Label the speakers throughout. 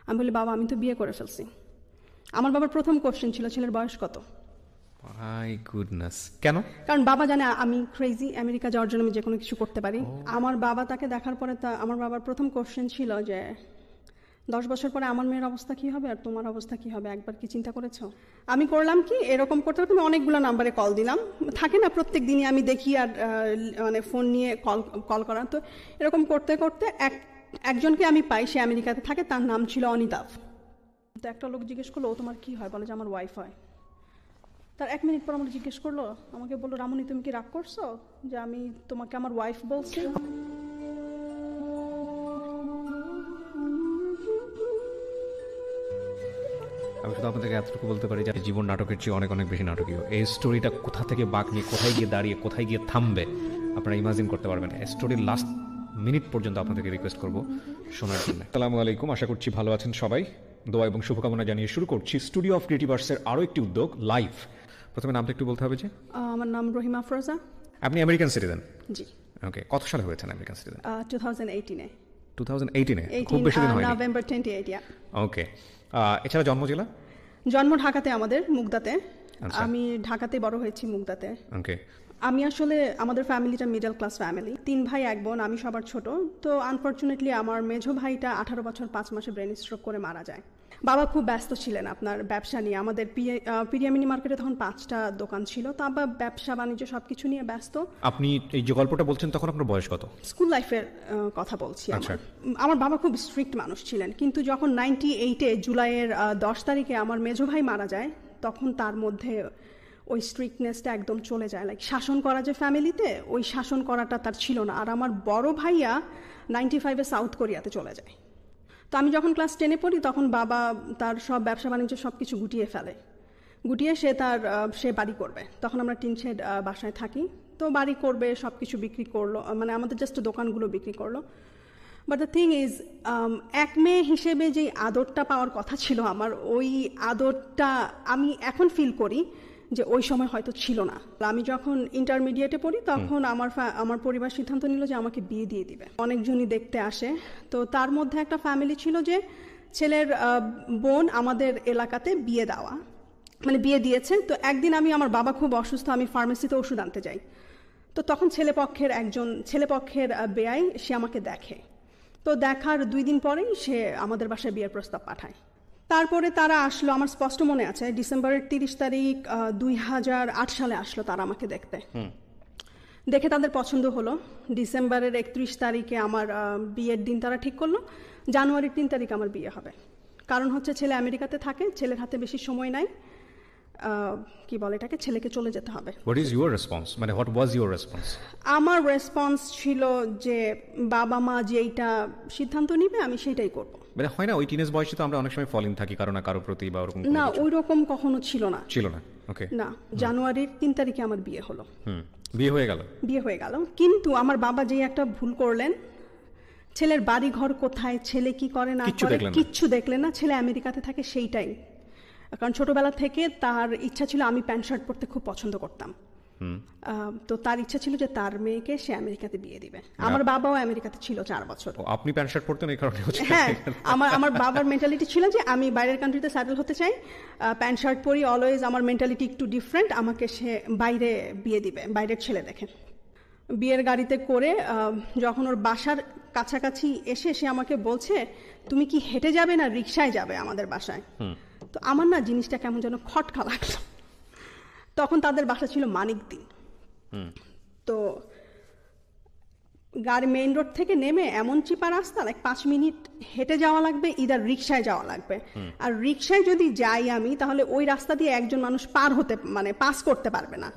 Speaker 1: আমি বলি, বাবা আমি তো বিয়ে করে ফেলছি। আমার বাবার প্রথম কোশ্চেন ছিল, ছেলের বয়স কত?
Speaker 2: My goodness. কেন?
Speaker 1: কারণ বাবা জানে আমি ক্রেজি, আমেরিকা যাওয়ার জন্য আমি যে কোনো কিছু করতে পারি। আমার বাবা তাকে দেখার পরে আমার বাবার প্রথম কোশ্চেন ছিল যে 10 বছর পরে আমার মেয়ের অবস্থা কি হবে আর তোমার অবস্থা কি হবে, একবার কি চিন্তা করেছো? আমি করলাম কি, এরকম করতে করতে আমি অনেকগুলো নাম্বারে কল দিলাম। থাকে না প্রত্যেক দিনই আমি দেখি আর মানে ফোন নিয়ে কল করা। তো এরকম করতে করতে একজনকে আমি পাই, সে আমেরিকাতে থাকে, তার নাম ছিল অনিতাভ। তো একটা লোক জিজ্ঞেস করলো, ও তোমার কি হয়? বলে যে আমার ওয়াইফ হয়। তার 1 মিনিট পর আমাকে জিজ্ঞেস করলো, আমাকে বললো, রামুনি তুমি কি রাগ করছো যে আমি তোমাকে আমার ওয়াইফ বলছি?
Speaker 2: আমি শুধু আপনাদেরকে এতটুকু বলতে পারি যে জীবন নাটকের চেয়ে অনেক অনেক বেশি নাটকীয়। এই স্টোরিটা কোথা থেকে বাঁক নিয়ে কোথায় গিয়ে দাঁড়িয়ে কোথায় গিয়ে থামবে আপনারা ইমাজিন করতে পারবেন। স্টোরির লাস্ট মিনিট পর্যন্ত আপনাদেরকে রিকোয়েস্ট করবো শোনার জন্য। আসসালামু আলাইকুম, আশা করছি ভালো আছেন সবাই। দোয়া এবং শুভকামনা জানিয়ে শুরু করছি স্টুডিও অফ ক্রিয়েটিভার্সের আরও একটি উদ্যোগ, লাইভ। প্রথমে নামটা একটু বলতে হবে যে?
Speaker 1: আমার নাম রহিমা আফরোজা।
Speaker 2: আপনি আমেরিকান সিটিজেন?
Speaker 1: জি।
Speaker 2: ওকে, কত সালে হয়েছেন আমেরিকান সিটিজেন?
Speaker 1: 2018-এ।
Speaker 2: 2018-এ? খুব বেশি দিন হয়নি।
Speaker 1: নভেম্বর 28।
Speaker 2: ওকে। এছাড়া জন্ম জেলা?
Speaker 1: জন্ম ঢাকাতে, আমাদের মুগদাতে। আমি ঢাকাতে বড় হয়েছি, মুগদাতে।
Speaker 2: ওকে।
Speaker 1: আমি আসলে, আমাদের ফ্যামিলিটা মিডল ক্লাস ফ্যামিলি, 3 ভাই 1 বোন, আমি সবার ছোট। তো আনফর্চুনেটলি আমার মেঝো ভাইটা 18 বছর 5 মাসে ব্রেন স্ট্রোক করে মারা যায়। বাবা খুব ব্যস্ত ছিলেন আপনার ব্যবসা নিয়ে। আমাদের পিরিয়ামিনি মার্কেটে তখন 5টা দোকান ছিল, তো আবার ব্যবসা বাণিজ্য সবকিছু নিয়ে ব্যস্ত।
Speaker 2: আপনি এই যে গল্পটা বলছেন তখন আপনার বয়স কত?
Speaker 1: স্কুল লাইফের কথা বলছি। আমার বাবা খুব স্ট্রিক্ট মানুষ ছিলেন, কিন্তু যখন 98-এ জুলাইয়ের 10 তারিখে আমার মেঝো ভাই মারা যায়, তখন তার মধ্যে ওই স্ট্রিক্টনেসটা একদম চলে যায়। লাইক শাসন করা যে ফ্যামিলিতে, ওই শাসন করাটা তার ছিল না। আর আমার বড় ভাইয়া 95-এ সাউথ কোরিয়াতে চলে যায়। তো আমি যখন ক্লাস 10-এ পড়ি, তখন বাবা তার সব ব্যবসা বাণিজ্য সব কিছু গুটিয়ে ফেলে। গুটিয়ে সে বাড়ি করবে। তখন আমরা টিন শেড বাসায় থাকি। তো বাড়ি করবে, সব কিছু বিক্রি করলো, মানে আমাদের জাস্ট দোকানগুলো বিক্রি করলো। বাট দ্য থিং ইজ, এক মেয়ে হিসেবে যেই আদরটা পাওয়ার কথা ছিল আমার, ওই আদরটা আমি এখন ফিল করি যে ওই সময় হয়তো ছিল না। আমি যখন ইন্টারমিডিয়েটে পড়ি, তখন আমার পরিবার সিদ্ধান্ত নিল যে আমাকে বিয়ে দিয়ে দিবে। অনেকজনই দেখতে আসে। তো তার মধ্যে একটা ফ্যামিলি ছিল যে ছেলের বোন আমাদের এলাকাতে বিয়ে দেওয়া, মানে বিয়ে দিয়েছে। তো একদিন আমার বাবা খুব অসুস্থ, আমি ফার্মেসিতে ওষুধ আনতে যাই। তো তখন ছেলেপক্ষের বেয়াই সে আমাকে দেখে। তো দেখার 2 দিন পরেই সে আমাদের বাসায় বিয়ের প্রস্তাব পাঠায়। তারপরে তারা আসলো, আমার স্পষ্ট মনে আছে, ডিসেম্বরের 30 তারিখ 2008 সালে আসলো তারা আমাকে দেখতে। দেখে তাদের পছন্দ হলো। ডিসেম্বরের 31 তারিখে আমার বিয়ের দিন তারা ঠিক করলো। জানুয়ারির 3 তারিখ আমার বিয়ে হবে। কারণ হচ্ছে ছেলে আমেরিকাতে থাকে, ছেলের হাতে বেশি সময় নাই, কি বলে এটাকে, ছেলেকে চলে যেতে হবে।
Speaker 2: হোয়াট ইজ ইউর রেসপন্স, মানে হোয়াট ওয়াজ ইউর রেসপন্স?
Speaker 1: আমার রেসপন্স ছিল যে বাবা মা যেইটা সিদ্ধান্ত নিবে আমি সেটাই করব।
Speaker 2: মানে হয় না, ওই টিনেজ বয়সে তো আমরা অনেক সময় ফলিং থাকি কারো না কারো প্রতি, বা ওরকম
Speaker 1: না, ওই রকম কখনো ছিল না।
Speaker 2: ওকে।
Speaker 1: না, জানুয়ারির 3 তারিখে আমার বিয়ে হলো।
Speaker 2: বিয়ে হয়ে গেল। কিন্তু আমার বাবা যেই একটা ভুল করলেন, ছেলের বাড়ি ঘর কোথায়, ছেলে কি করে না করে কিচ্ছু দেখলেন না। ছেলে আমেরিকাতে থাকে, সেইটাই। কারণ ছোটবেলা থেকে তার ইচ্ছা ছিল, আমি প্যান্ট শার্ট পরতে খুব পছন্দ করতাম। তো তার ইচ্ছা ছিল যে তার মেয়েকে সে আমেরিকাতে বিয়ে দিবে। আমার বাবাও আমেরিকাতে ছিল 4 বছর। আপনি প্যান্ট শার্ট পরতেন এই কারণে?
Speaker 1: হ্যাঁ, আমার বাবার মেন্টালিটি ছিল যে আমি বাইরের কান্ট্রিতে সেটেল হতে চাই, প্যান্ট শার্ট পরি অলওয়েজ। আমার মেন্টালিটি একটু ডিফারেন্ট, আমাকে সে বাইরে বিয়ে দিবে, বাইরের ছেলে দেখে। বিয়ের গাড়িতে করে যখন ওর বাসার কাছাকাছি এসে সে আমাকে বলছে, তুমি কি হেঁটে যাবে না রিক্সায় যাবে আমাদের বাসায়? তো আমার না জিনিসটা কেমন যেন খটকা লাগলো। তখন তাদের বাসা ছিল মানিকদি। তো গাড়ি মেইন রোড থেকে নেমে এমন চিপা রাস্তা, 5 মিনিট হেঁটে যাওয়া লাগবে, ইদার রিক্সায় যাওয়া লাগবে। আর রিক্সায় যদি যাই আমি, তাহলে ওই রাস্তা দিয়ে একজন মানুষ পাস করতে পারবে না।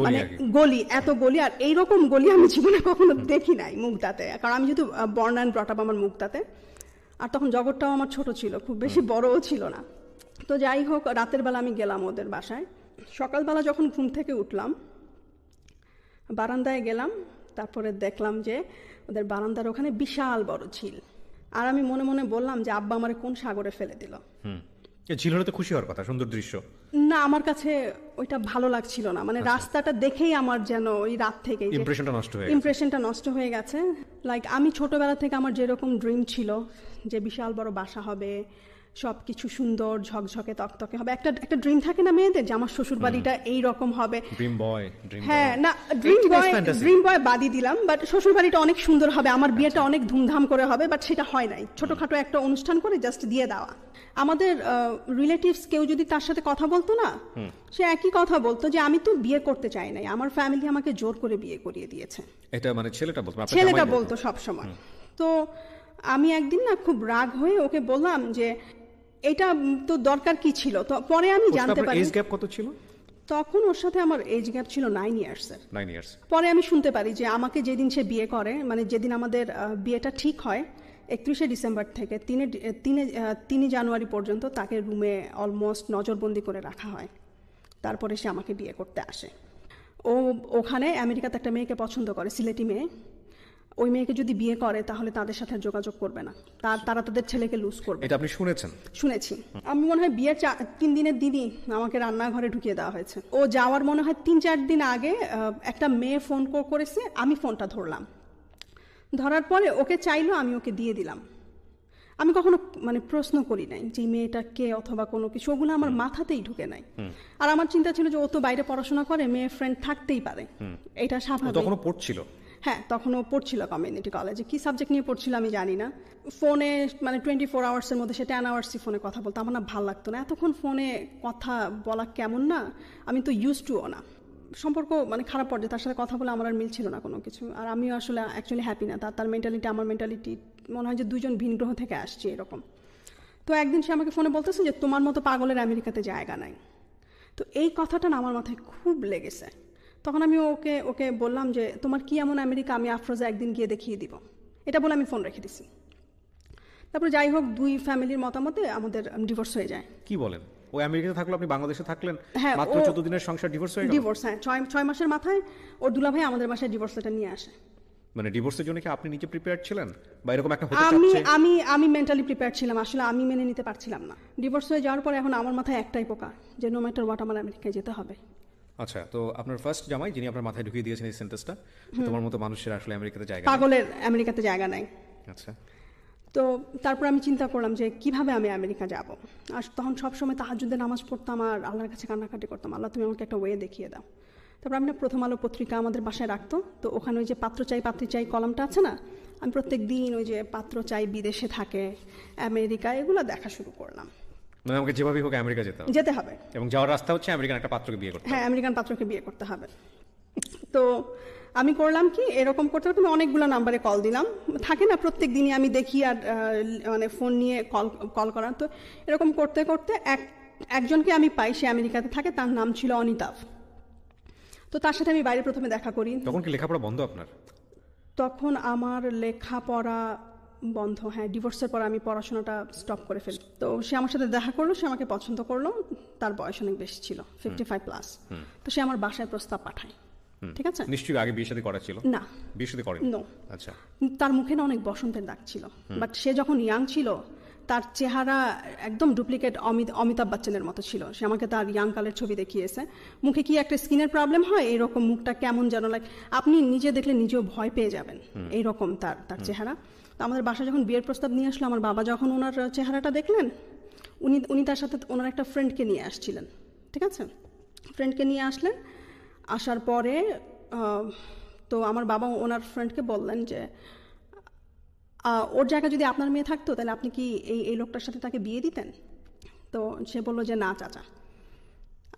Speaker 1: মানে গলি, এত গলি। আর এইরকম গলি আমি জীবনে কখনো দেখি নাই মুগদাতে, কারণ আমি যেহেতু বর্ন অ্যান্ড ব্রট আপ আমার মুগদাতে। আর তখন জগৎটাও আমার ছোট ছিল, খুব বেশি বড়ও ছিল না। তো যাই হোক, রাতের বেলা আমি গেলাম ওদের বাসায়। সকালবেলা যখন ঘুম থেকে উঠলাম, বারান্দায় গেলাম, তারপরে দেখলাম যে ওদের বারান্দার ওখানে বিশাল বড় ঝিল। আর আমি মনে মনে বললাম যে আব্বা আমারে কোন সাগরে ফেলে দিল।
Speaker 3: ঝিল হলে তো খুশি হওয়ার কথা, সুন্দর দৃশ্য।
Speaker 1: না, আমার কাছে ওইটা ভালো লাগছিল না, মানে রাস্তাটা দেখেই আমার যেন ওই রাত থেকে ইমপ্রেশনটা নষ্ট হয়ে গেছে। লাইক আমি ছোটবেলা থেকে আমার যেরকম ড্রিম ছিল যে বিশাল বড় বাসা হবে, সবকিছু সুন্দর ঝকঝকে তকতকে হবে, একটা ড্রিম থাকে না মেয়েদের যে আমার শ্বশুর বাড়িটা এইরকম হবে। হ্যাঁ, না ড্রিম বয় বাদই দিলাম, বাট শ্বশুর বাড়িটা অনেক সুন্দর হবে, আমার বিয়েটা অনেক ধুমধাম করে হবে, বাট সেটা হয় নাই। ছোটখাটো একটা অনুষ্ঠান করে জাস্ট দিয়ে দেওয়া। আমাদের রিলেটিভস কেউ যদি তার সাথে কথা বলতো না, সে একই কথা বলতো যে আমি তো বিয়ে করতে চাই নাই, আমার ফ্যামিলি আমাকে জোর করে বিয়ে করিয়ে দিয়েছে।
Speaker 3: এটা মানে
Speaker 1: ছেলেটা বলতো সব সময়। তো আমি একদিন না খুব রাগ হয়ে ওকে বললাম যে এটা তো দরকার কি ছিল। তো পরে আমি জানতে পারি
Speaker 3: এজ গ্যাপ কত ছিল
Speaker 1: তখন, ওর সাথে আমার এজ গ্যাপ ছিল 9 ইয়ার্স। পরে আমি শুনতে পারি যে আমাকে যেদিন সে বিয়ে করে, মানে যেদিন আমাদের বিয়েটা ঠিক হয় 31শে ডিসেম্বর থেকে 3 জানুয়ারি পর্যন্ত তাকে রুমে অলমোস্ট নজরবন্দি করে রাখা হয়। তারপরে সে আমাকে বিয়ে করতে আসে। ও ওখানে আমেরিকাতে একটা মেয়েকে পছন্দ করে, সিলেটি মেয়ে। ওই মেয়েকে যদি বিয়ে করে তাহলে তাদের সাথে যোগাযোগ করবে না, তারা তাদের ছেলেকে লুজ করবে।
Speaker 3: এটা আপনি শুনেছেন?
Speaker 1: শুনেছি। আমি মনে হয় বিয়ের 3 দিনের দিনই আমাকে রান্নাঘরে ঢুকিয়ে দেওয়া হয়েছে। ও যাওয়ার মনে হয় 3-4 দিন আগে একটা মেয়ে ফোন করেছে, আমি ফোনটা ধরলাম। ধরার পরে ওকে চাইলো, আমি ওকে দিয়ে দিলাম। আমি কখনো মানে প্রশ্ন করি নাই যে মেয়েটা কে অথবা কোনো কিছু, ওগুলো আমার মাথাতেই ঢুকে নাই। আর আমার চিন্তা ছিল যে ও তো বাইরে পড়াশোনা করে, মেয়ে ফ্রেন্ড থাকতেই পারে, এটা স্বাভাবিক।
Speaker 3: তখনও পড়ছিল?
Speaker 1: হ্যাঁ, তখনও পড়ছিল কমিউনিটি কলেজে। কি সাবজেক্ট নিয়ে পড়ছিল আমি জানি না। ফোনে মানে 24 আওয়ার্সের মধ্যে সে 10 আওয়ার্সই ফোনে কথা বলতো। আমার না ভালো লাগতো না, এতক্ষণ ফোনে কথা বলা কেমন না, আমি তো ইউজ টুও না। সম্পর্ক মানে খারাপ পর্যায়ে, তার সাথে কথা বলে আমার আর মিল ছিল না কোনো কিছু। আর আমিও আসলে অ্যাকচুয়ালি হ্যাপি না। তার মেন্টালিটি আমার মেন্টালিটি মনে হয় যে দুজন ভিন গ্রহ থেকে আসছে এরকম। তো একদিন সে আমাকে ফোনে বলতেছে যে তোমার মতো পাগলের আমেরিকাতে জায়গা নাই। তো এই কথাটা না আমার মাথায় খুব লেগেছে। তখন আমি ওকে বললাম যে তোমার কি এমন আমেরিকা, আমি আফরোজা একদিন গিয়ে দেখিয়ে দিব, এটা বলে আমি ফোন রেখে দিছি। তারপর যাই হোক, 2 ফ্যামিলির মতামতে আমাদের ডিভোর্স হয়ে যায়।
Speaker 3: কি বলেন? ও আমেরিকাতে থাকলো, আপনি বাংলাদেশে থাকলেন, মাত্র 14 দিনের সংসার ডিভোর্স হয়ে গেল?
Speaker 1: ডিভোর্স, হ্যাঁ, 6 মাসের মাথায় ওর দুলাভাই আমাদের বাসায় ডিভোর্স লেটার নিয়ে আসে।
Speaker 3: মানে ডিভোর্সের জন্য কি আপনি নিজে প্রিপেয়ার ছিলেন বা এরকম একটা হতে চাচ্ছে?
Speaker 1: আমি মেন্টালি প্রিপেয়ার ছিলাম, আসলে আমি মেনে নিতে পারছিলাম না। ডিভোর্স হয়ে যাওয়ার পরে এখন আমার মাথায় একটাই পোকা যে নো ম্যাটার হোয়াট আমার আমেরিকায় যেতে হবে।
Speaker 3: আচ্ছা, তো আপনার ফার্স্ট জামাই যিনি আপনার মাথায় ঢুকিয়ে দিয়েছেন এই সেন্টেন্সটা, তোমার মতো মানুষের আসলে আমেরিকাতে জায়গা নেই,
Speaker 1: পাগলের আমেরিকাতে জায়গা নাই।
Speaker 3: আচ্ছা,
Speaker 1: তো তারপর আমি চিন্তা করলাম যে কিভাবে আমি আমেরিকা যাব। আর তখন সবসময় তাহাজ্জুদের নামাজ পড়তাম আর আল্লাহর কাছে কান্নাকাটি করতাম, আল্লাহ তুমি আমাকে একটা ওয়ে দেখিয়ে দাও। তারপর আমি না প্রথম আলো পত্রিকা আমাদের বাসায় রাখতো, তো ওখানে ওই যে পাত্র চাই পাত্রী চাই কলামটা আছে না, আমি প্রত্যেক দিন ওই যে পাত্র চাই বিদেশে থাকে, আমেরিকা, এগুলো দেখা শুরু করলাম।
Speaker 3: মানে আমাকে যেভাবেই হোক আমেরিকা যেতে হবে এবং যাওয়ার রাস্তা হচ্ছে আমেরিকান একটা পাত্রকে বিয়ে করতে হবে।
Speaker 1: হ্যাঁ, আমেরিকান পাত্রকে বিয়ে করতে হবে। তো আমি করলাম কি, এরকম করতে করতে আমি অনেকগুলো নাম্বারে কল দিলাম, থাকে না প্রত্যেক দিনই আমি দেখি আর মানে ফোন নিয়ে কল করা। তো এরকম করতে করতে একজনকে আমি পাই, সে আমেরিকাতে থাকে, তার নাম ছিল অনিতাভ। তো তার সাথে আমি বাইরে প্রথমে দেখা করি।
Speaker 3: তখন কি লেখাপড়া বন্ধ আপনার?
Speaker 1: তখন আমার লেখাপড়া বন্ধ, হ্যাঁ, ডিভোর্সের পর আমি পড়াশোনাটা স্টপ করে ফেলি। তো সে আমার সাথে দেখা করলো, সে আমাকে পছন্দ করলো, তার বয়স অনেক বেশি ছিল, 55+। তো সে আমার বাসায় প্রস্তাব পাঠায়। ঠিক আছে,
Speaker 3: নিশ্চয়ই আগে বিয়ে শাদী করা ছিল?
Speaker 1: না,
Speaker 3: বিয়ে শাদী করেনি।
Speaker 1: নো।
Speaker 3: আচ্ছা,
Speaker 1: তার মুখে না অনেক বসন্তের দাগ ছিল, বাট সে যখন ইয়াং ছিল তার চেহারা একদম ডুপ্লিকেট অমিতাভ বচ্চনের মতো ছিল। সে আমাকে তার ইয়াং কালের ছবি দেখিয়েছে, মুখে কি একটা স্কিনের প্রবলেম হয় এরকম, মুখটা কেমন যেন লাইক আপনি নিজে দেখলে নিজেও ভয় পেয়ে যাবেন, এইরকম তার চেহারা। তো আমাদের বাসায় যখন বিয়ের প্রস্তাব নিয়ে আসলো, আমার বাবা যখন ওনার চেহারাটা দেখলেন, উনি তার সাথে ওনার একটা ফ্রেন্ডকে নিয়ে আসছিলেন। ঠিক আছে, ফ্রেন্ডকে নিয়ে আসলেন। আসার পরে তো আমার বাবা ওনার ফ্রেন্ডকে বললেন যে ওর জায়গায় যদি আপনার মেয়ে থাকতো তাহলে আপনি কি এই লোকটার সাথে তাকে বিয়ে দিতেন? তো সে বলল যে না চাচা,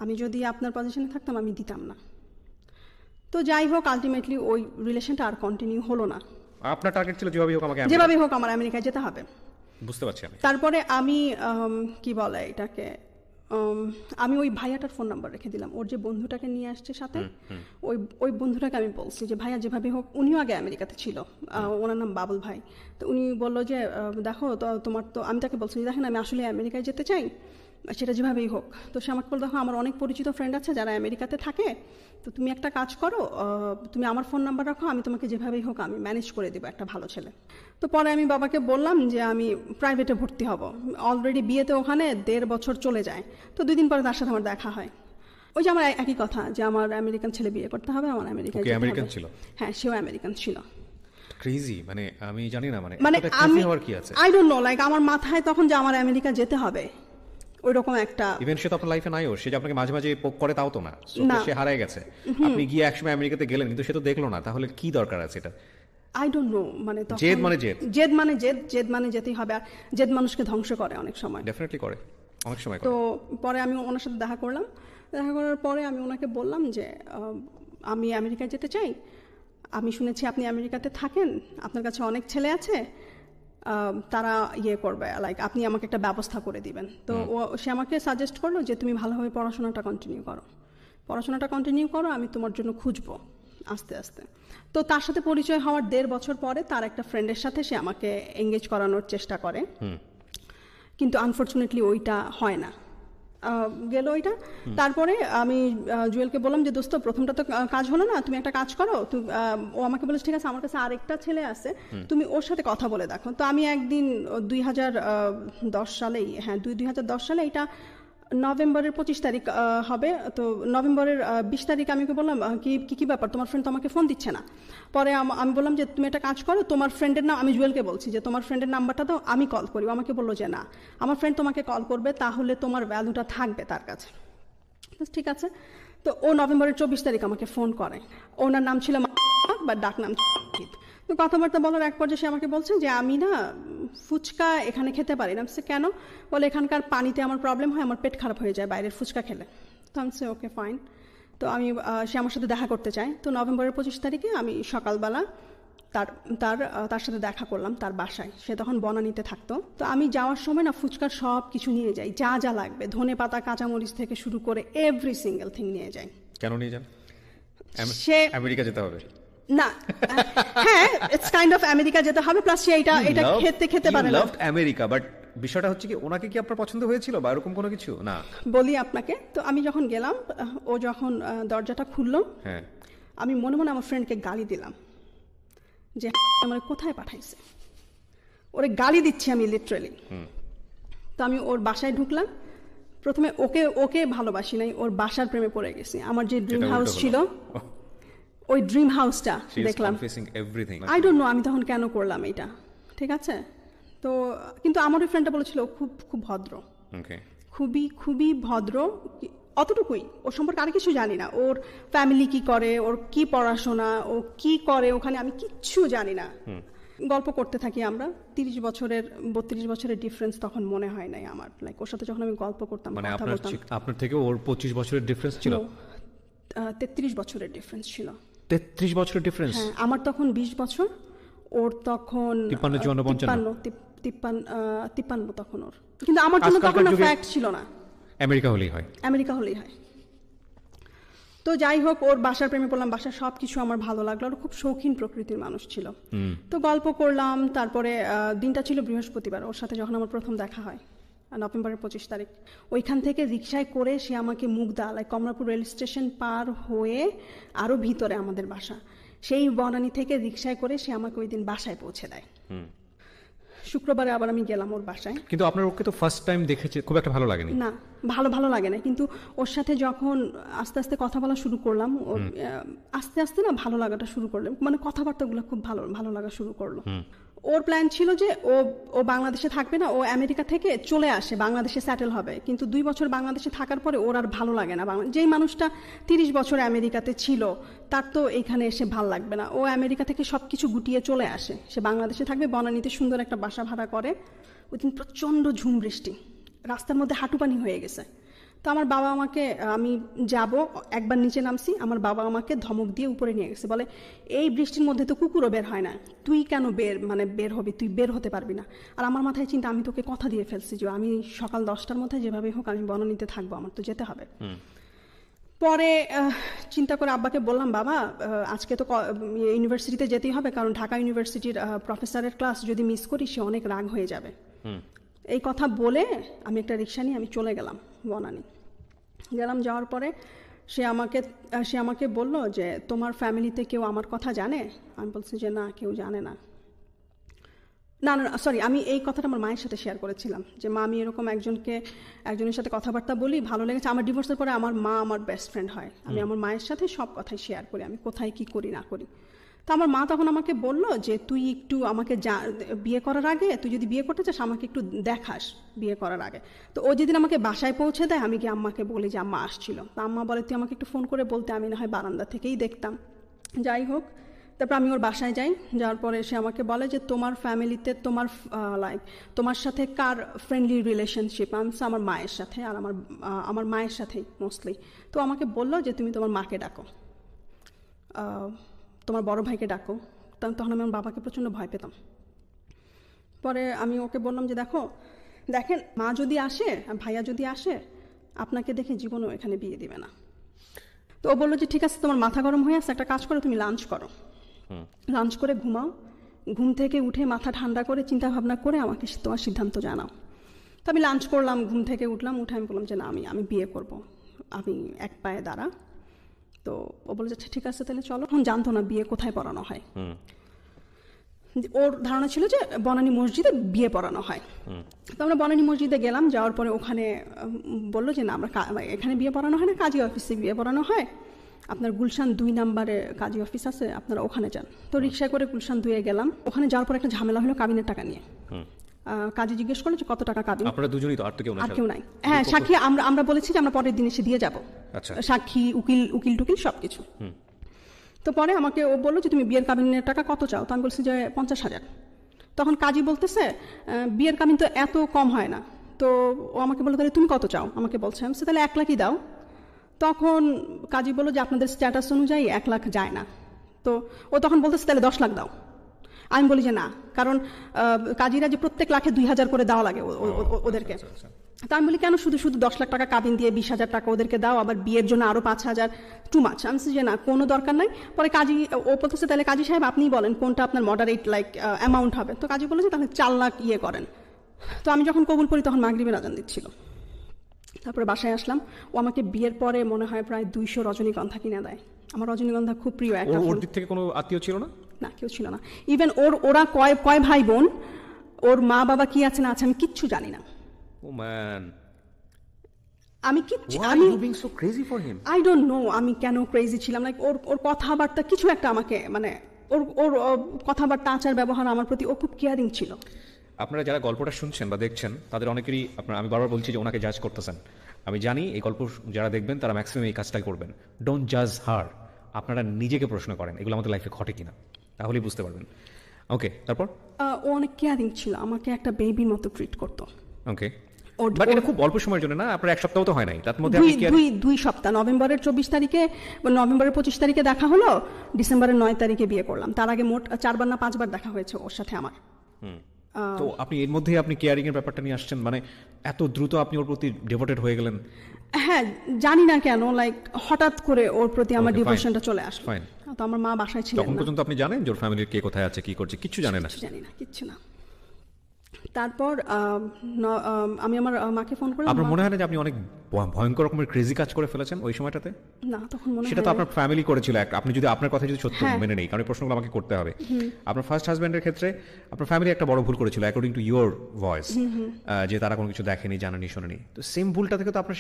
Speaker 1: আমি যদি আপনার পজিশনে থাকতাম আমি দিতাম না। তো যাই হোক, আলটিমেটলি ওই রিলেশনটা আর কন্টিনিউ হলো না।
Speaker 3: আপনার টার্গেট ছিল
Speaker 1: যেভাবে হোক আমার আমেরিকায় যেতে হবে।
Speaker 3: বুঝতে পারছি আমি।
Speaker 1: তারপরে আমি কি বলে এটাকে, আমি ওই ভাইয়াটার ফোন নাম্বার রেখে দিলাম, ওর যে বন্ধুটাকে নিয়ে আসছে সাথে, ওই বন্ধুটাকে আমি বলছি যে ভাইয়া যেভাবে হোক, উনিও আগে আমেরিকাতে ছিল, ওনার নাম বাবুল ভাই। তো উনি বললো যে দেখো তো তোমার তো, আমি তাকে বলছি দেখেন আমি আসলে আমেরিকায় যেতে চাই, সেটা যেভাবেই হোক। তো সে আমাকে বলতো, দেখো আমার অনেক পরিচিত ফ্রেন্ড আছে যারা আমেরিকাতে থাকে, তো তুমি একটা কাজ করো, তুমি আমার ফোন নাম্বার রাখো, আমি তোমাকে যেভাবেই হোক আমি ম্যানেজ করে দেবো একটা ভালো ছেলে। তো পরে আমি বাবাকে বললাম যে আমি প্রাইভেটে ভর্তি হব। অলরেডি বিয়েতে ওখানে 1.5 বছর চলে যায়। তো 2 দিন পরে তার সাথে আমার দেখা হয়। ওই যে আমার একই কথা যে আমার আমেরিকান ছেলে বিয়ে করতে হবে, আমার
Speaker 3: আমেরিকান ছিল।
Speaker 1: হ্যাঁ, সেও আমেরিকান ছিল।
Speaker 3: ক্রেজি, মানে আমি জানি না, মানে
Speaker 1: আমি আই ডোন্ট নো, লাইক আমার মাথায় তখন যে আমার আমেরিকা যেতে হবে ওইরকম একটা,
Speaker 3: ইভেন সে তো আপনার লাইফে নাইও, সে যে আপনাকে মাঝে মাঝে পোক করে তাও তো না, সে হারায় গেছে। আপনি গিয়ে একসময় আমেরিকাতে গেলেন কিন্তু সে তো দেখলো না, তাহলে কি দরকার আছে এটা?
Speaker 1: আই ডোন্ট নো, মানে
Speaker 3: জেদ মানে
Speaker 1: জেদ মানে যেতেই হবে। আর জেদ মানুষকে ধ্বংস করে অনেক সময়,
Speaker 3: ডেফিনেটলি করে, অনেক সময়।
Speaker 1: তো পরে আমি ওনার সাথে দেখা করলাম। দেখা করার পরে আমি ওনাকে বললাম যে আমি আমেরিকায় যেতে চাই, আমি শুনেছি আপনি আমেরিকাতে থাকেন, আপনার কাছে অনেক ছেলে আছে, তারা ইয়ে করবে, লাইক আপনি আমাকে একটা ব্যবস্থা করে দিবেন। তো সে আমাকে সাজেস্ট করলো যে তুমি ভালোভাবে পড়াশোনাটা কন্টিনিউ করো, আমি তোমার জন্য খুঁজবো আস্তে আস্তে। তো তার সাথে পরিচয় হওয়ার 1.5 বছর পরে তার একটা ফ্রেন্ডের সাথে সে আমাকে এঙ্গেজ করানোর চেষ্টা করে, কিন্তু আনফর্চুনেটলি ওইটা হয় না, গেল ওইটা। তারপরে আমি জুয়েলকে বললাম যে দোস্ত, প্রথমটা তো কাজ হলো না, তুমি একটা কাজ করো। ও আমাকে বলেছে ঠিক আছে, আমার কাছে আরেকটা ছেলে আছে, তুমি ওর সাথে কথা বলে দেখো। তো আমি একদিন 2010 সালে, এটা নভেম্বরের 25 তারিখ হবে, তো নভেম্বরের 20 তারিখ আমি ওকে বললাম কি ব্যাপার, তোমার ফ্রেন্ড তো আমাকে ফোন দিচ্ছে না। পরে আমি বললাম যে তুমি একটা কাজ করো, তোমার ফ্রেন্ডের নাম, আমি জুয়েলকে বলছি যে তোমার ফ্রেন্ডের নাম্বারটা দাও, আমি কল করি। আমাকে বললো যে না, আমার ফ্রেন্ড তোমাকে কল করবে, তাহলে তোমার ভ্যালুটা থাকবে তার কাছে। ঠিক আছে। তো ও নভেম্বরের 24 তারিখ আমাকে ফোন করে। ওনার নাম ছিল বা ডাক নাম। তো কথাবার্তা বলার এক পর্যায়ে সে আমাকে বলছে যে আমি না ফুচকা এখানে খেতে পারি না। কেন? বলে এখানকার পানিতে আমার প্রবলেম হয়, আমার পেট খারাপ হয়ে যায় বাইরের ফুচকা খেলে। তো আমি বলছি ওকে ফাইন। তো সে আমার সাথে দেখা করতে চায়। তো নভেম্বরের 25 তারিখে আমি সকালবেলা তার সাথে দেখা করলাম তার বাসায়। সে তখন বনানীতে থাকতো। তো আমি যাওয়ার সময় না ফুচকার সব কিছু নিয়ে যাই, যা যা লাগবে, ধনেপাতা, কাঁচামরিচ থেকে শুরু করে এভরি সিঙ্গেল থিং নিয়ে যাই।
Speaker 3: কেন নিয়ে যান? সে আমেরিকা যেতে হবে
Speaker 1: না, হ্যাঁ ইটস কাইন্ড অফ আমেরিকা যেতে হবে, প্লাস সে এটা খেতে পারে না।
Speaker 3: লাভড আমেরিকা, বাট বিষয়টা হচ্ছে কি ওনাকে কি আপনার পছন্দ হয়েছিল বা এরকম কোনো কিছু? না,
Speaker 1: বলি আপনাকে। তো আমি যখন গেলাম, ও যখন দরজাটা খুললো,
Speaker 3: হ্যাঁ,
Speaker 1: আমি মনে মনে আমার ফ্রেন্ডকে গালি দিলাম যে আমার কোথায় পাঠাইছে, ওরে গালি দিচ্ছি আমি লিটারালি। তো আমি ওর বাসায় ঢুকলাম। প্রথমে ওকে ভালোবাসি নাই, ওর বাসার প্রেমে পড়ে গেছি। আমার যে ড্রিম হাউস ছিল, ওই ড্রিম হাউসটা দেখলাম। আই ডোন্ট নো আমি তখন কেন করলাম এটা, ঠিক আছে। তো কিন্তু আমার ওই ফ্রেন্ডটা বলেছিল খুব ভদ্র, খুবই ভদ্র, অতটুকুই। ওর সম্পর্কে আর কিছু জানি না, ওর ফ্যামিলি কি করে, ওর কি পড়াশোনা, ও কি করে ওখানে, আমি কিচ্ছু জানি না। গল্প করতে থাকি আমরা। 32 বছরের ডিফারেন্স তখন মনে হয় নাই আমার, লাইক ওর সাথে যখন আমি গল্প করতাম,
Speaker 3: মানে আপনার থেকে ওর 25 বছরের ডিফারেন্স ছিল?
Speaker 1: 33 বছরের ডিফারেন্স ছিল।
Speaker 3: 33 বছরের ডিফারেন্স?
Speaker 1: হ্যাঁ, আমার তখন 20 বছর, ওর তখন 53 তখন ওর। কিন্তু আমার জন্য তখন ফ্যাক্ট ছিল না,
Speaker 3: আমেরিকা হলেই হয়।
Speaker 1: তো যাই হোক, ওর বাসার প্রেমে পড়লাম, বাসার সবকিছু আমার ভালো লাগলো। আর খুব শৌখিন প্রকৃতির মানুষ ছিল। তো গল্প করলাম। তারপরে দিনটা ছিল বৃহস্পতিবার, ওর সাথে যখন আমার প্রথম দেখা হয় নভেম্বরের 25 তারিখ। ওইখান থেকে রিক্সায় করে সে আমাকে Mugda, like Kamalapur rail station পার হয়ে আরো ভিতরে আমাদের বাসা, সেই বনানী থেকে রিক্সায় করে সে আমাকে ওই দিন বাসায় পৌঁছে দেয়। শুক্রবারে আবার আমি গেলাম ওর বাসায়।
Speaker 3: কিন্তু আপনার ওকে তো ফার্স্ট টাইম দেখেছে, খুব একটা ভালো লাগেনি?
Speaker 1: না, ভালো লাগে না। কিন্তু ওর সাথে যখন আস্তে আস্তে কথা বলা শুরু করলাম, ওর আস্তে আস্তে না ভালো লাগাটা শুরু করলাম, মানে কথাবার্তাগুলো খুব ভালো লাগা শুরু করলো। ওর প্ল্যান ছিল যে ও বাংলাদেশে থাকবে না, ও আমেরিকা থেকে চলে আসে, বাংলাদেশে সেটেল হবে। কিন্তু 2 বছর বাংলাদেশে থাকার পরে ওর আর ভালো লাগে না। যেই মানুষটা 30 বছর আমেরিকাতে ছিল, তার তো এখানে এসে ভাল লাগবে না। ও আমেরিকা থেকে সবকিছু গুটিয়ে চলে আসে, সে বাংলাদেশে থাকবে, বনানীতে সুন্দর একটা বাসা ভাড়া করে। ওই দিন প্রচণ্ড ঝুম বৃষ্টি, রাস্তার মধ্যে হাঁটু পানি হয়ে গেছে। তো আমার বাবা আমাকে, আমি যাব একবার নিচে নামছি, আমার বাবা আমাকে ধমক দিয়ে উপরে নিয়ে গেছে, বলে এই বৃষ্টির মধ্যে তো কুকুরও বের হয় না, তুই কেন বের হবি, তুই বের হতে পারবি না। আর আমার মাথায় চিন্তা, আমি তোকে কথা দিয়ে ফেলছি যে আমি সকাল 10টার মধ্যে যেভাবে হোক আমি বনানীতে থাকবো, আমার তো যেতে হবে। পরে চিন্তা করে আব্বাকে বললাম, বাবা আজকে তো ইউনিভার্সিটিতে যেতেই হবে, কারণ ঢাকা ইউনিভার্সিটির প্রফেসরের ক্লাস যদি মিস করি সে অনেক রাগ হয়ে যাবে। এই কথা বলে আমি একটা রিক্সা নিয়ে আমি চলে গেলাম বনানী। যাওয়ার পরে সে আমাকে বলল যে তোমার ফ্যামিলিতে কেউ আমার কথা জানে? আমি বলছি যে না, কেউ জানে না। না সরি, আমি এই কথাটা আমার মায়ের সাথে শেয়ার করেছিলাম যে মা, আমি এরকম একজনের সাথে কথাবার্তা বলি, ভালো লেগেছে। আমার ডিভোর্সের পরে আমার মা আমার বেস্ট ফ্রেন্ড হয়, আমি আমার মায়ের সাথে সব কথাই শেয়ার করি, আমি কোথায় কি করি না করি। তো আমার মা তখন আমাকে বলল যে তুই একটু আমাকে বিয়ে করার আগে, তুই যদি বিয়ে করতে চাস আমাকে একটু দেখাস বিয়ে করার আগে। তো ও যেদিন আমাকে বাসায় পৌঁছে দেয়, আমি গিয়ে আম্মাকে বলি যে আম্মা আসছিল। তো আম্মা বলে তুই আমাকে একটু ফোন করে বলতে, আমি না হয় বারান্দা থেকেই দেখতাম। যাই হোক, তারপর আমি ওর বাসায় যাই। যাওয়ার পরে সে আমাকে বলে যে তোমার ফ্যামিলিতে তোমার সাথে কার ফ্রেন্ডলি রিলেশনশিপ? আমি আমার মায়ের সাথে, আর আমার মায়ের সাথেই মোস্টলি। তো আমাকে বললো যে তুমি তোমার মাকে ডাকো, তোমার বড় ভাইকে ডাকো। তখন আমি আমার বাবাকে প্রচণ্ড ভয় পেতাম। পরে আমি ওকে বললাম যে দেখেন মা যদি আসে, ভাইয়া যদি আসে, আপনাকে দেখে জীবনও এখানে বিয়ে দিবে না। তো ও বললো যে ঠিক আছে, তোমার মাথা গরম হয়ে আসছে, একটা কাজ করো, তুমি লাঞ্চ করো, লাঞ্চ করে ঘুমাও, ঘুম থেকে উঠে মাথা ঠান্ডা করে চিন্তা ভাবনা করে আমাকে তোমার সিদ্ধান্ত জানাও। তো আমি লাঞ্চ করলাম, ঘুম থেকে উঠলাম, উঠে আমি বললাম যে না, আমি বিয়ে করব, আমি এক পায়ে দাঁড়া। তো ও বলে যাচ্ছে ঠিক আছে তাহলে চলো। এখন জানতো না বিয়ে কোথায় পড়ানো হয়, ওর ধারণা ছিল যে বনানী মসজিদে বিয়ে পড়ানো হয়। তো আমরা বনানী মসজিদে গেলাম, যাওয়ার পরে ওখানে বললো যে না, আমরা এখানে বিয়ে পড়ানো হয় না, কাজী অফিসে বিয়ে পড়ানো হয়, আপনার গুলশান 2 নম্বরে কাজী অফিস আছে, আপনারা ওখানে যান। তো রিক্সায় করে গুলশান 2-এ গেলাম। ওখানে যাওয়ার পর একটা ঝামেলা হলো কাবিনের টাকা নিয়ে। কাজী জিজ্ঞেস করলো যে কত টাকা কাবিন?
Speaker 3: আপনারা দুজনেই তো, আর কেউ নাই?
Speaker 1: হ্যাঁ, সাক্ষী আমরা বলেছি যে আমরা পরের দিন এসে দিয়ে যাবো, সাক্ষী, উকিল টুকিল সবকিছু। তো পরে আমাকে ও বললো যে তুমি বিয়ের কাবিনের টাকা কত চাও? তো আমি বলছি যে 50,000। তখন কাজী বলতেছে বিয়ের কাবিন তো এত কম হয় না। তো ও আমাকে বললো তাহলে তুমি কত চাও? আমাকে বলছে আমি তাহলে 1 লাখই দাও। তখন কাজী বললো যে আপনাদের স্ট্যাটাস অনুযায়ী 1 লাখ যায় না। তো ও তখন বলতেছে তাহলে 10 লাখ দাও। আমি বলি যে না, কারণ কাজীরা যে প্রত্যেক লাখে 2,000 করে দেওয়া লাগে ওদেরকে। তা আমি বলি কেন শুধু 10 লাখ টাকা কাবিন দিয়ে 20,000 টাকা ওদেরকে দাও, আবার বিয়ের জন্য আরো 5,000, টু মাচ। আমি যে না, কোনো দরকার নাই। পরে কাজী ও বলতেছে তাহলে কাজী সাহেব আপনিই বলেন কোনটা আপনার মডারেট অ্যামাউন্ট হবে। তো কাজী বলে যে তাহলে 4 লাখ করেন। তো আমি যখন কবুল করি তখন মাগরিবের আজান দিচ্ছিল। তারপরে বাসায় আসলাম। ও আমাকে বিয়ের পরে মনে হয় প্রায় 200 রজনীগন্ধা কিনে দেয়। আমার রজনীগন্ধা খুব প্রিয় একটা ফুল।
Speaker 3: ওর দিক থেকে কোনো আত্মীয় ছিল না?
Speaker 1: না, কেউ ছিল না। ইভেন ওরা কয় ভাই বোন, ওর মা বাবা কি আছে না আছে আমি কিচ্ছু জানি না।
Speaker 3: ও ম্যান,
Speaker 1: আমি কিচ্ছু,
Speaker 3: আই
Speaker 1: ডোন্ট নো আমি কেন ক্রেজি ছিলাম। লাইক ওর কথাবার্তা কিছু একটা আমাকে, মানে ওর কথাবার্তা, আচার ব্যবহার আমার প্রতি ও খুব কেয়ারিং ছিল।
Speaker 3: আপনারা যারা গল্পটা শুনছেন বা দেখছেন তাদের অনেকেরই আমি বারবার বলছি যে ওনাকে জাজ করতেছেন। আমি জানি এই গল্প যারা দেখবেন তারা ম্যাক্সিমাম এই কাজটাই করবেন। ডোন্ট জাজ হার, আপনারা নিজেকে প্রশ্ন করেন এগুলো আমাদের লাইফে ঘটে কিনা, তাহলেই বুঝতে পারবেন। ওকে, তারপর?
Speaker 1: ও অনেক কেয়ারিং ছিল, আমাকে একটা বেবির মতো ট্রিট করতো।
Speaker 3: ওকে, বাট এটা খুব অল্প সময়ের জন্য না, আপনার 1 সপ্তাহ তো হয় নাই, তার মধ্যে
Speaker 1: 2 সপ্তাহ। নভেম্বরের 24 তারিখে, নভেম্বরের 25 তারিখে দেখা হলো, ডিসেম্বরের 9 তারিখে বিয়ে করলাম। তার আগে মোট 4বার না 5বার দেখা হয়েছে ওর সাথে আমার।
Speaker 3: তো আপনি এর মধ্যে আপনি কেয়ারিং এর ব্যাপারটা নিয়ে আসছেন, মানে এত দ্রুত আপনি ওর প্রতি ডিভোটেড হয়ে গেলেন?
Speaker 1: হ্যাঁ, জানি না কেন, লাইক হঠাৎ করে ওর প্রতি আমার ডিভোশনটা চলে আসলো। তো আমার মা বাসায় ছিলেন না।
Speaker 3: তখন পর্যন্ত আপনি জানেন যে ওর ফ্যামিলির কে কোথায় আছে, কি করছে? কিছু জানেন না?
Speaker 1: জানি না, কিচ্ছু না। তারপর আমি আমার মাকে ফোন করলাম।
Speaker 3: আপনার মনে হয় না যে আপনি অনেক ভয়ঙ্কর রকমের ক্রেজি কাজ করে ফেলেছেন ওই সময়টাতে?
Speaker 1: না, তখন মনে হয়
Speaker 3: সেটা তো আপনার ফ্যামিলি করেছিল। আপনি যদি আপনার কথা যদি সত্যি মেনে নেই, কারণ এই প্রশ্নগুলো আমাকে করতে হবে। আপনার ফার্স্ট হাজব্যান্ডের ক্ষেত্রে আপনার ফ্যামিলি একটা বড় ভুল করেছিল অ্যাকর্ডিং টু ইউর ভয়েস, যে তারা কোনো কিছু দেখেনি, জানেনি, শোনেনি। তো সেম ভুলটা থেকে তো আপনার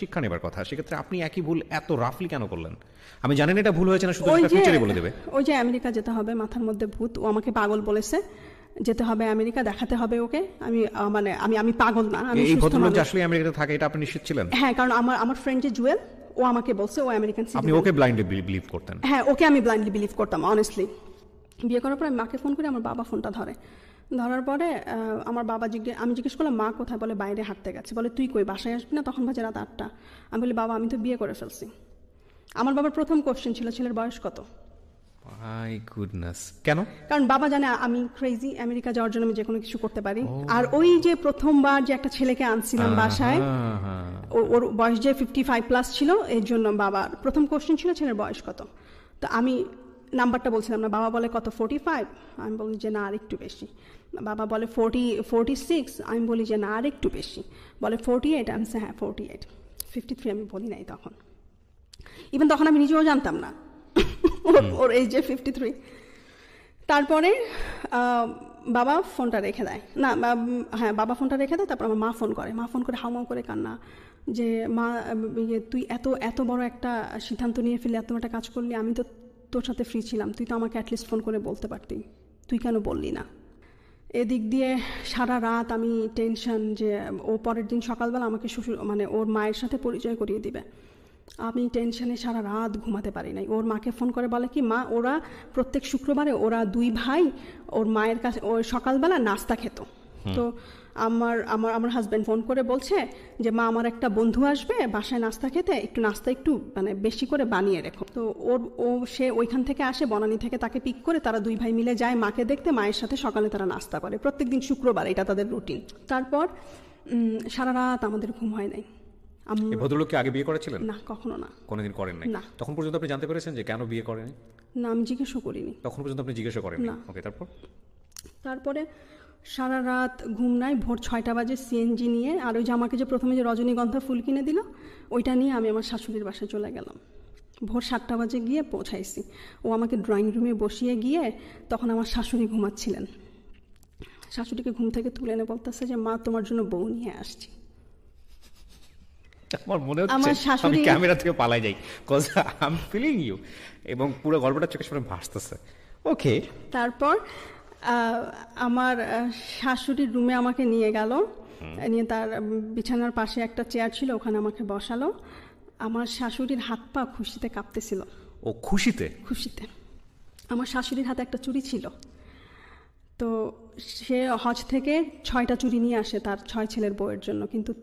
Speaker 3: শিক্ষা নেবার কথা। সেক্ষেত্রে আপনি একই ভুল এত রাফলি কেন করলেন? আমি জানেন এটা ভুল হয়েছে না, শুধু ফিউচারে বলে দেবে।
Speaker 1: ওই যে আমেরিকা যেতে হবে, মাথার মধ্যে ভূত। ও আমাকে পাগল বলেছে, যেতে হবে আমেরিকা, দেখাতে হবে ওকে। আমি পাগল না, আমি
Speaker 3: এই ভদ্রলোক যে আসলে আমেরিকাতে থাকে এটা আপনি নিশ্চিত ছিলেন?
Speaker 1: হ্যাঁ, কারণ আমার ফ্রেন্ড যে জুয়েল, ও আমাকে বলছে ও আমেরিকান সিটিজেন।
Speaker 3: আপনি ওকে ব্লাইন্ডলি বিলিভ করতেন?
Speaker 1: হ্যাঁ, ওকে আমি ব্লাইন্ডলি বিলিভ করতাম অনেস্টলি। বিয়ে করার পর আমি মাকে ফোন করি, আমার বাবা ফোনটা ধরার পরে আমার বাবা আমি জিজ্ঞেস করলাম মা কোথায়? বলে বাইরে হাঁটতে গেছে। বলে তুই কই, বাসায় আসবি না? তখন বাজে রাত 8টা। আমি বলি বাবা আমি তো বিয়ে করে ফেলছি। আমার বাবার প্রথম কোশ্চেন ছিল ছেলের বয়স কত।
Speaker 3: মাই গুডনেস, কেন?
Speaker 1: কারণ বাবা জানে আমি ক্রেজি, আমেরিকা যাওয়ার জন্য আমি যে কোনো কিছু করতে পারি। আর ওই যে প্রথমবার যে একটা ছেলেকে আনছিলাম বাসায়, ওর বয়স যে 55+ ছিল, এর জন্য বাবার প্রথম কোশ্চেন ছিল ছেলের বয়স কত। তো আমি নাম্বারটা বলছিলাম না, বাবা বলে কত 45, আমি বলি যে না আর একটু বেশি। বাবা বলে 46, আমি বলি যে না আর একটু বেশি। বলে 48, আমি হ্যাঁ 48। 53 আমি বলি নাই তখন, ইভেন তখন আমি নিজেও জানতাম না ওর এই যে 53। তারপরে বাবা ফোনটা রেখে দেয়, না হ্যাঁ বাবা ফোনটা রেখে দেয়। তারপর আমার মা ফোন করে হাউমাউ করে কান্না, যে মা তুই এত বড় একটা সিদ্ধান্ত নিয়ে ফেলে এত একটা কাজ করলি, আমি তো তোর সাথে ফ্রি ছিলাম, তুই তো আমাকে অ্যাটলিস্ট ফোন করে বলতে পারতি, তুই কেন বললি না। এদিক দিয়ে সারা রাত আমি টেনশন যে ও পরের দিন সকালবেলা আমাকে শ্বশুর মানে ওর মায়ের সাথে পরিচয় করিয়ে দিবে। আমি টেনশনে সারা রাত ঘুমাতে পারি নাই। ওর মাকে ফোন করে বলে কি, মা ওরা প্রত্যেক শুক্রবারে ওরা 2 ভাই ওর মায়ের কাছে ওর সকালবেলা নাস্তা খেত। তো আমার হাজব্যান্ড ফোন করে বলছে যে মা আমার একটা বন্ধু আসবে বাসায় নাস্তা খেতে, একটু নাস্তা একটু মানে বেশি করে বানিয়ে রেখো। তো সে ওইখান থেকে আসে, বনানী থেকে তাকে পিক করে তারা 2 ভাই মিলে যায় মাকে দেখতে, মায়ের সাথে সকালে তারা নাস্তা করে প্রত্যেকদিন শুক্রবার, এটা তাদের রুটিন। তারপর সারা রাত আমাদের ঘুম হয় নাই।
Speaker 3: এই ভদ্রলোক কি আগে বিয়ে করেছিলেন?
Speaker 1: না, কখনো না,
Speaker 3: কোনোদিন করেন নাই।
Speaker 1: না।
Speaker 3: তখন পর্যন্ত আপনি জানতে পেরেছেন যে কেন বিয়ে করেন?
Speaker 1: না, আমি জিজ্ঞেসও করিনি।
Speaker 3: তখন পর্যন্ত আপনি জিজ্ঞাসা করেননি? ওকে,
Speaker 1: তারপরে সারা রাত ঘুম নাই। ভোর 6টা বাজে সিএনজি নিয়ে, আর ওই যে আমাকে যে প্রথমে যে রজনীগন্ধা ফুল কিনে দিল ওইটা নিয়ে আমি আমার শাশুড়ির বাসায় চলে গেলাম। ভোর 7টা বাজে গিয়ে পৌঁছাইছি। ও আমাকে ড্রয়িং রুমে বসিয়ে গিয়ে তখন আমার শাশুড়ি ঘুমাচ্ছিলেন। শাশুড়িকে ঘুম থেকে তুলে এনে বলতেছে যে মা তোমার জন্য বউ নিয়ে আসছি।
Speaker 3: আমার মনে হচ্ছে আমি ক্যামেরা থেকে পালাই যাই, cause I am feeling you, এবং পুরো গল্পটা চোখের সামনে ভাসতেছে। ওকে,
Speaker 1: তারপর আমার শাশুড়ির রুমে আমাকে নিয়ে গেল, নিয়ে তার বিছানার পাশে একটা চেয়ার ছিল, ওখানে আমাকে বসালো। আমার শাশুড়ির হাত পা খুশিতে কাঁপতেছিল।
Speaker 3: ও খুশিতে?
Speaker 1: খুশিতে। আমার শাশুড়ির হাতে একটা চুড়ি ছিল। তো সে হজ থেকে 6টা চুড়ি নিয়ে আসে তার 6 ছেলের বউয়ের জন্য, কিন্তু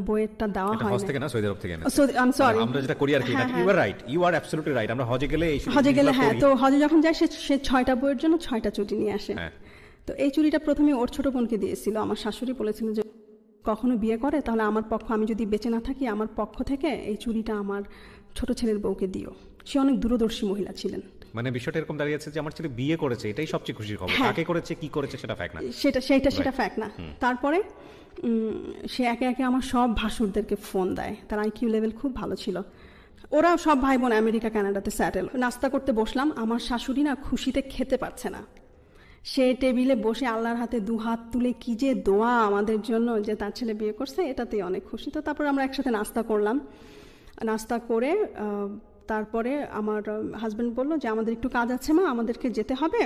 Speaker 1: বইয়েরটা দেওয়া হয় না।
Speaker 3: হজ থেকে না, সৌদি আরব থেকে না।
Speaker 1: আই এম সরি,
Speaker 3: আমরা যেটা করি আর কি, you are right, you are absolutely right. আমরা হজে গেলে
Speaker 1: হ্যাঁ, তো হজে যখন যায় সে 6টা বইয়ের জন্য 6টা চুড়ি নিয়ে আসে। তো এই চুড়িটা প্রথমে ওর ছোট বোনকে দিয়েছিল। আমার শাশুড়ি বলেছিল যে কখনো বিয়ে করে তাহলে আমার পক্ষ, আমি যদি বেঁচে না থাকি, আমার পক্ষ থেকে এই চুড়িটা আমার ছোট ছেলের বউকে দিও। সে অনেক দূরদর্শী মহিলা ছিলেন।
Speaker 3: মানে বিষয়টা এরকম দাঁড়িয়েছে যে আমার ছেলে বিয়ে করেছে, এটাই সবচেয়ে খুশির খবর। কাকে করেছে, কি করেছে সেটা ফ্যাক্ট না।
Speaker 1: সেটা ফ্যাক্ট না। তারপরে সে একে একে আমার সব ভাসুরদেরকে ফোন দেয়। তার আইকিউ লেভেল খুব ভালো ছিল। ওরা সব ভাই বোন আমেরিকা কানাডাতে স্যাটেল। নাস্তা করতে বসলাম, আমার শাশুড়ি না খুশিতে খেতে পারছে না। সে টেবিলে বসে আল্লাহর হাতে 2 হাত তুলে কি যে দোয়া আমাদের জন্য যে তার ছেলে বিয়ে করছে, এটাতেই অনেক খুশি। তো তারপরে আমরা একসাথে নাস্তা করলাম। নাস্তা করে তারপরে আমার হাজব্যান্ড বলল যে আমাদের একটু কাজ আছে মা, আমাদেরকে যেতে হবে।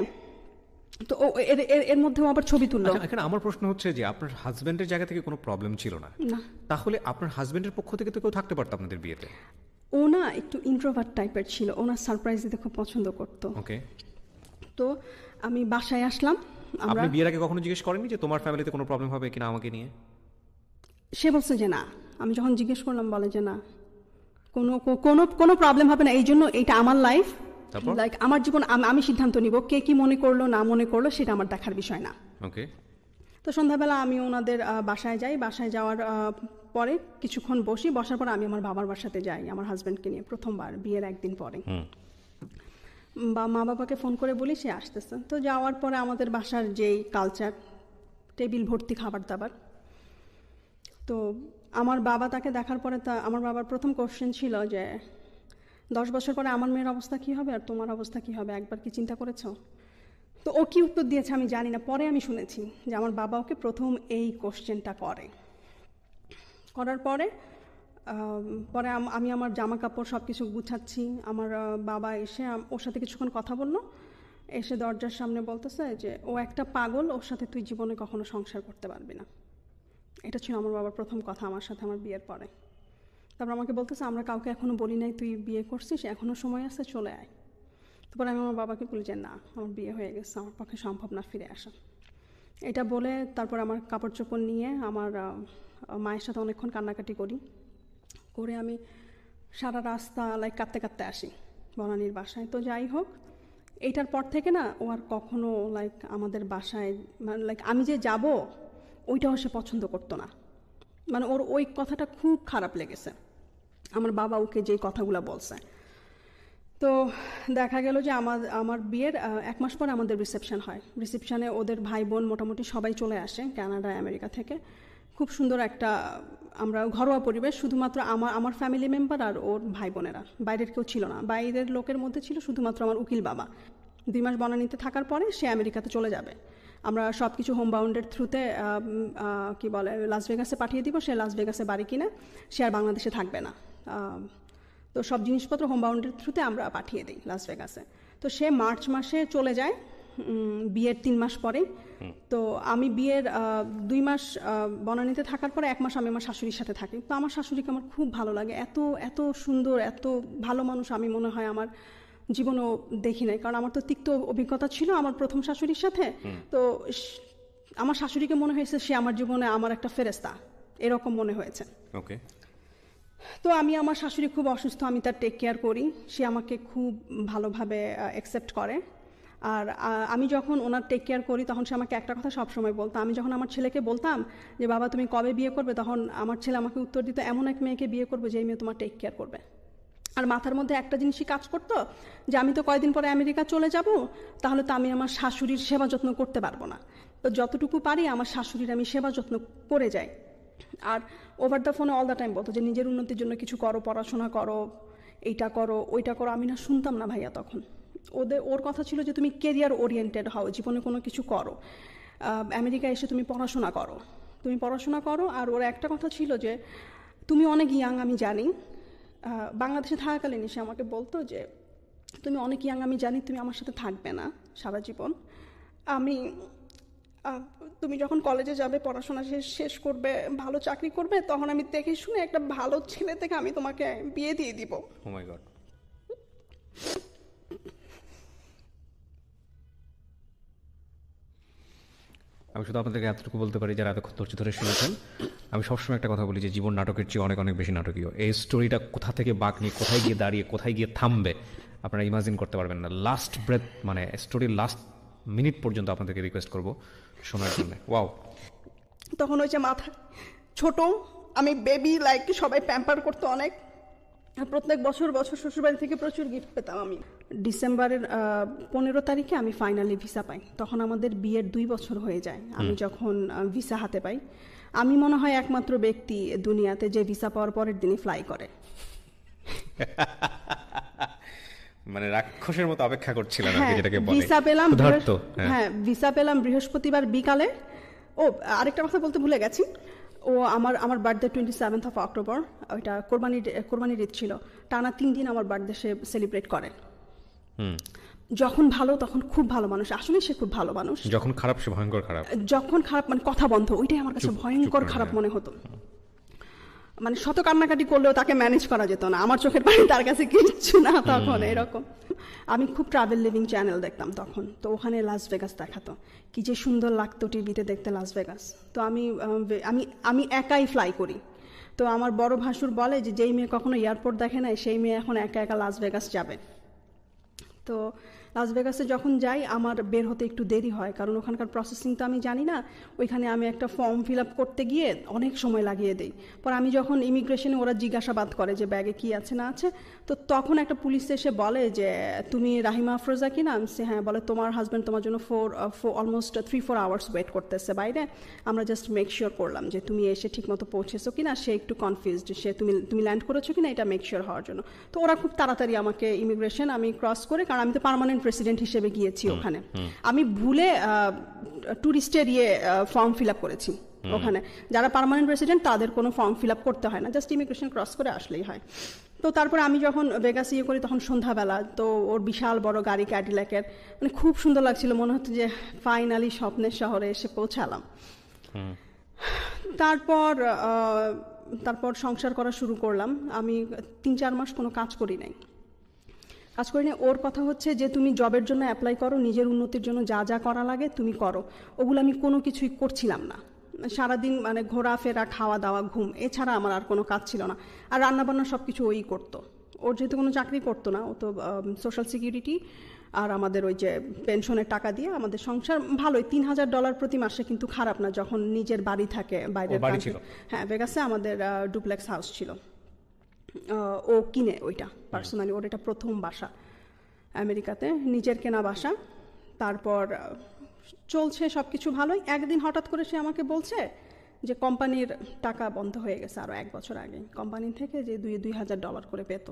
Speaker 1: তো এর মধ্যেও আবার ছবি তুললো।
Speaker 3: এখানে আমার প্রশ্ন হচ্ছে যে আপনার হাজবেন্ডের জায়গা থেকে কোনো প্রবলেম ছিল না, তাহলে আপনার হাজবেন্ডের পক্ষ থেকে তো কেউ থাকতে পারতো আপনাদের বিয়েতে?
Speaker 1: ও না একটু ইন্ট্রোভার্ট টাইপের ছিল, ওনার সারপ্রাইজ দিতে খুব পছন্দ করতো।
Speaker 3: ওকে,
Speaker 1: তো আমি বাসায় আসলাম।
Speaker 3: আপনি বিয়ের আগে কখনো জিজ্ঞেস করেননি যে তোমার ফ্যামিলিতে কোনো প্রবলেম হবে কিনা আমাকে নিয়ে?
Speaker 1: সে বলছে যে না। আমি যখন জিজ্ঞেস করলাম বলে যে না, কোনো প্রবলেম হবে না, এই জন্য এটা আমার লাইফ, লাইক আমার জীবন, আমি সিদ্ধান্ত নিব। কে কি মনে করলো না মনে করলো সেটা আমার দেখার বিষয় না।
Speaker 3: ওকে।
Speaker 1: তো সন্ধ্যাবেলা আমি ওনাদের বাসায় যাই। বাসায় যাওয়ার পরে কিছুক্ষণ বসার পর আমি আমার বাবার বাসাতে যাই আমার হাজব্যান্ডকে নিয়ে, প্রথমবার বিয়ের একদিন পরে। মা বাবাকে ফোন করে বলি সে আসতেছে। তো যাওয়ার পরে আমাদের বাসার যেই কালচার, টেবিল ভর্তি খাবার দাবার। তো আমার বাবা তাকে দেখার পরে আমার বাবার প্রথম কোশ্চেন ছিল যে 10 বছর পরে আমার মেয়ের অবস্থা কী হবে আর তোমার অবস্থা কী হবে, একবার কি চিন্তা করেছ? তো ও কি উত্তর দিয়েছে আমি জানি না, পরে আমি শুনেছি যে আমার বাবা ওকে প্রথম এই কোশ্চেনটা করার পরে আমি আমার জামা কাপড় সব কিছু গুছাচ্ছি। আমার বাবা এসে ওর সাথে কিছুক্ষণ কথা বললো, এসে দরজার সামনে বলতেছে যে ও একটা পাগল, ওর সাথে তুই জীবনে কখনো সংসার করতে পারবি না। এটা ছিল আমার বাবার প্রথম কথা আমার সাথে আমার বিয়ের পরে। তারপর আমাকে বলতেছে আমরা কাউকে এখনও বলি নাই তুই বিয়ে করছিস, এখনও সময় আছে, চলে আয়। তারপর আমি আমার বাবাকে বলি যে না, আমার বিয়ে হয়ে গেছে, আমার পক্ষে সম্ভব না ফিরে আসা। এটা বলে তারপর আমার কাপড় চোপড় নিয়ে আমার মায়ের সাথে অনেকক্ষণ কান্নাকাটি করে আমি সারা রাস্তা কাঁদতে কাঁদতে আসি বনানীর বাসায়। তো যাই হোক, এইটার পর থেকে না ও আর কখনো আমাদের বাসায় আমি যে যাব ওইটাও সে পছন্দ করতো না। মানে ওর ওই কথাটা খুব খারাপ লেগেছে আমার বাবা ওকে যেই কথাগুলো বলছে। তো দেখা গেল যে আমার বিয়ের 1 মাস পর আমাদের রিসেপশন হয়। রিসেপশনে ওদের ভাই বোন মোটামুটি সবাই চলে আসে কানাডা আমেরিকা থেকে। খুব সুন্দর একটা আমরা ঘরোয়া পরিবেশ, শুধুমাত্র আমার ফ্যামিলি মেম্বার আর ওর ভাই বোনেরা, বাইরের কেউ ছিল না। বাইরের লোকের মধ্যে ছিল শুধুমাত্র আমার উকিল বাবা। 2 মাস বনানীতে থাকার পরে সে আমেরিকাতে চলে যাবে। আমরা সব কিছু হোম বাউন্ডের থ্রুতে কি বলে লাস ভেগাসে পাঠিয়ে দিব। সে লাস ভেগাসে বাড়ি কিনে সে আর বাংলাদেশে থাকবে না। তো সব জিনিসপত্র হোম বাউন্ডের থ্রুতে আমরা পাঠিয়ে দিই লাস ভেগাসে। তো সে মার্চ মাসে চলে যায় বিয়ের 3 মাস পরে। তো আমি বিয়ের 2 মাস বনানীতে থাকার পরে 1 মাস আমি আমার শাশুড়ির সাথে থাকি। তো আমার শাশুড়িকে আমার খুব ভালো লাগে, এত সুন্দর এত ভালো মানুষ আমি মনে হয় আমার জীবনও দেখি নাই। কারণ আমার তো তিক্ত অভিজ্ঞতা ছিল আমার প্রথম শাশুড়ির সাথে। তো আমার শাশুড়িকে মনে হয়েছে সে আমার জীবনে আমার একটা ফেরেস্তা, এরকম মনে হয়েছে।
Speaker 3: ওকে।
Speaker 1: তো আমি আমার শাশুড়ি খুব অসুস্থ, আমি তার টেক কেয়ার করি, সে আমাকে খুব ভালোভাবে অ্যাকসেপ্ট করে। আর আমি যখন ওনার টেক কেয়ার করি তখন সে আমাকে একটা কথা সবসময় বলতো। আমি যখন আমার ছেলেকে বলতাম যে বাবা তুমি কবে বিয়ে করবে, তখন আমার ছেলে আমাকে উত্তর দিত এমন এক মেয়েকে বিয়ে করবে যে মেয়ে তোমার টেক কেয়ার করবে। আর মাথার মধ্যে একটা জিনিসই কাজ করতো যে আমি তো কয়েকদিন পরে আমেরিকা চলে যাব, তাহলে তো আমি আমার শাশুড়ির সেবা যত্ন করতে পারবো না। তো যতটুকু পারি আমার শাশুড়ির আমি সেবা যত্ন করে যাই। আর ওভার দ্য ফোনে অল দ্য টাইম বলতো যে নিজের উন্নতির জন্য কিছু করো, পড়াশোনা করো, এইটা করো ওইটা করো। আমি না শুনতাম না ভাইয়া তখন। ওর কথা ছিল যে তুমি কেরিয়ার ওরিয়েন্টেড হও, জীবনে কোনো কিছু করো, আমেরিকায় এসে তুমি পড়াশোনা করো। আর ওর একটা কথা ছিল যে তুমি অনেক ইয়াং আমি জানি, বাংলাদেশে থাকাকালীন সে আমাকে বলতো যে তুমি অনেক ইয়াং আমি জানি, তুমি আমার সাথে থাকবে না সারা জীবন। তুমি যখন কলেজে যাবে, পড়াশোনা শেষ করবে, ভালো চাকরি করবে, তখন আমি দেখে শুনে একটা ভালো ছেলে থেকে আমি তোমাকে বিয়ে দিয়ে দিব।
Speaker 3: Oh my God. আমি শুধু আপনাদেরকে এতটুকু বলতে পারি যারা এতক্ষণ ধৈর্য ধরে শুনেছেন, আমি সবসময় একটা কথা বলি যে জীবন নাটকের চেয়ে অনেক অনেক বেশি নাটকীয়। এই স্টোরিটা কোথা থেকে বাঁক নিয়ে কোথায় গিয়ে দাঁড়িয়ে কোথায় গিয়ে থামবে আপনারা ইমাজিন করতে পারবেন না। লাস্ট ব্রেথ মানে স্টোরির লাস্ট মিনিট পর্যন্ত আপনাদেরকে রিকোয়েস্ট করবো শোনার জন্য। ওয়াও।
Speaker 1: তখন ওই যে মাথা ছোট, আমি বেবি লাইক, সবাই প্যাম্পার করতো অনেক। প্রত্যেক বছর শ্বশুরবাড়ি থেকে প্রচুর গিফট পেতাম। আমি ডিসেম্বরের 15 তারিখে আমি ফাইনালি ভিসা পাই। তখন আমাদের বিয়ের 2 বছর হয়ে যায় আমি যখন ভিসা হাতে পাই। আমি মনে হয় একমাত্র ব্যক্তি দুনিয়াতে যে ভিসা পাওয়ার পরের দিনই ফ্লাই করে।
Speaker 3: মানে রাক্ষসের মতো অপেক্ষা করছিলেন যেটাকে বলে।
Speaker 1: ভিসা পেলাম বৃহস্পতিবার বিকালে। ও আরেকটা কথা বলতে ভুলে গেছি, ও আমার বার্থডে 27 অক্টোবর, ওইটা কোরবানির ঈদ ছিল। টানা 3 দিন আমার বার্থডে সে সেলিব্রেট করে। যখন ভালো তখন খুব ভালো মানুষ, আসলে সে খুব ভালো মানুষ।
Speaker 3: যখন খারাপ সে ভয়ঙ্কর খারাপ।
Speaker 1: যখন খারাপ মানে কথা বন্ধ, ওইটাই আমার কাছে ভয়ঙ্কর খারাপ মনে হতো। মানে শত কান্নাকাটি করলেও তাকে ম্যানেজ করা যেত না, আমার চোখের পানি তার কাছে কিচ্ছু না তখন। এরকম আমি খুব ট্রাভেল লিভিং চ্যানেল দেখতাম তখন, তো ওখানে লাস ভেগাস দেখাতো, কি যে সুন্দর লাগতো টিভিতে দেখতে লাস ভেগাস। তো আমি একাই ফ্লাই করি। তো আমার বড় ভাসুর বলে যে যেই মেয়ে কখনো এয়ারপোর্ট দেখে নাই সেই মেয়ে এখন একা একা লাস ভেগাস যাবে। তো লাস ভেগাসে যখন যাই আমার বের হতে একটু দেরি হয়, কারণ ওখানকার প্রসেসিং তো আমি জানি না। ওইখানে আমি একটা ফর্ম ফিল আপ করতে গিয়ে অনেক সময় লাগিয়ে দিই। পর আমি যখন ইমিগ্রেশনে ওরা জিজ্ঞাসাবাদ করে যে ব্যাগে কি আছে না আছে, তো তখন একটা পুলিশ এসে বলে যে তুমি রাহিমা আফরোজা কি না? হ্যাঁ। বলে তোমার হাজব্যান্ড তোমার জন্য অলমোস্ট 3-4 আওয়ার্স ওয়েট করতেছে বাইরে, আমরা জাস্ট মেক শিওর করলাম যে তুমি এসে ঠিকমতো পৌঁছেছো কিনা। সে একটু কনফিউজড, সে তুমি ল্যান্ড করেছো কিনা এটা মেক শিওর হওয়ার জন্য। তো ওরা খুব তাড়াতাড়ি আমাকে ইমিগ্রেশন আমি ক্রস করে, কারণ আমি তো পার্মানেন্ট প্রেসিডেন্ট হিসেবে গিয়েছি ওখানে, আমি ভুলে ট্যুরিস্টের ফর্ম ফিল আপ করেছি ওখানে। যারা পার্মানেন্ট প্রেসিডেন্ট তাদের কোনো ফর্ম ফিল আপ করতে হয় না, জাস্ট ইমিগ্রেশন ক্রস করে আসলেই হয়। তো তারপরে আমি যখন ভেগাস করি তখন সন্ধ্যাবেলা, তো ওর বিশাল বড় গাড়ি ক্যাডিল্যাকের, মানে খুব সুন্দর লাগছিল, মনে হতো যে ফাইনালি স্বপ্নের শহরে এসে পৌঁছালাম। তারপর সংসার করা শুরু করলাম। আমি 3-4 মাস কোনো কাজ করি নাই। ওর কথা হচ্ছে যে তুমি জবের জন্য অ্যাপ্লাই করো, নিজের উন্নতির জন্য যা যা করা লাগে তুমি করো। ওগুলো আমি কোনো কিছুই করছিলাম না। সারাদিন মানে ঘোরাফেরা, খাওয়া দাওয়া, ঘুম, এছাড়া আমার আর কোনো কাজ ছিল না। আর রান্নাবান্না সব কিছু ওই করতো। ওর যেহেতু কোনো চাকরি করতো না, ও তো সোশ্যাল সিকিউরিটি আর আমাদের ওই যে পেনশনের টাকা দিয়ে আমাদের সংসার ভালোই। $3000 প্রতি মাসে কিন্তু খারাপ না যখন নিজের বাড়ি থাকে বাইরের। হ্যাঁ, ভেগাসে আমাদের ডুপ্লেক্স হাউস ছিল, ও কিনে ওইটা পার্সোনালি, ওর এটা প্রথম বাসা। আমেরিকাতে, নিজের কেনা বাসা। তারপর চলছে সব কিছু ভালোই। একদিন হঠাৎ করে সে আমাকে বলছে যে কোম্পানির টাকা বন্ধ হয়ে গেছে আরও 1 বছর আগে, কোম্পানি থেকে যে $2,000 করে পেত।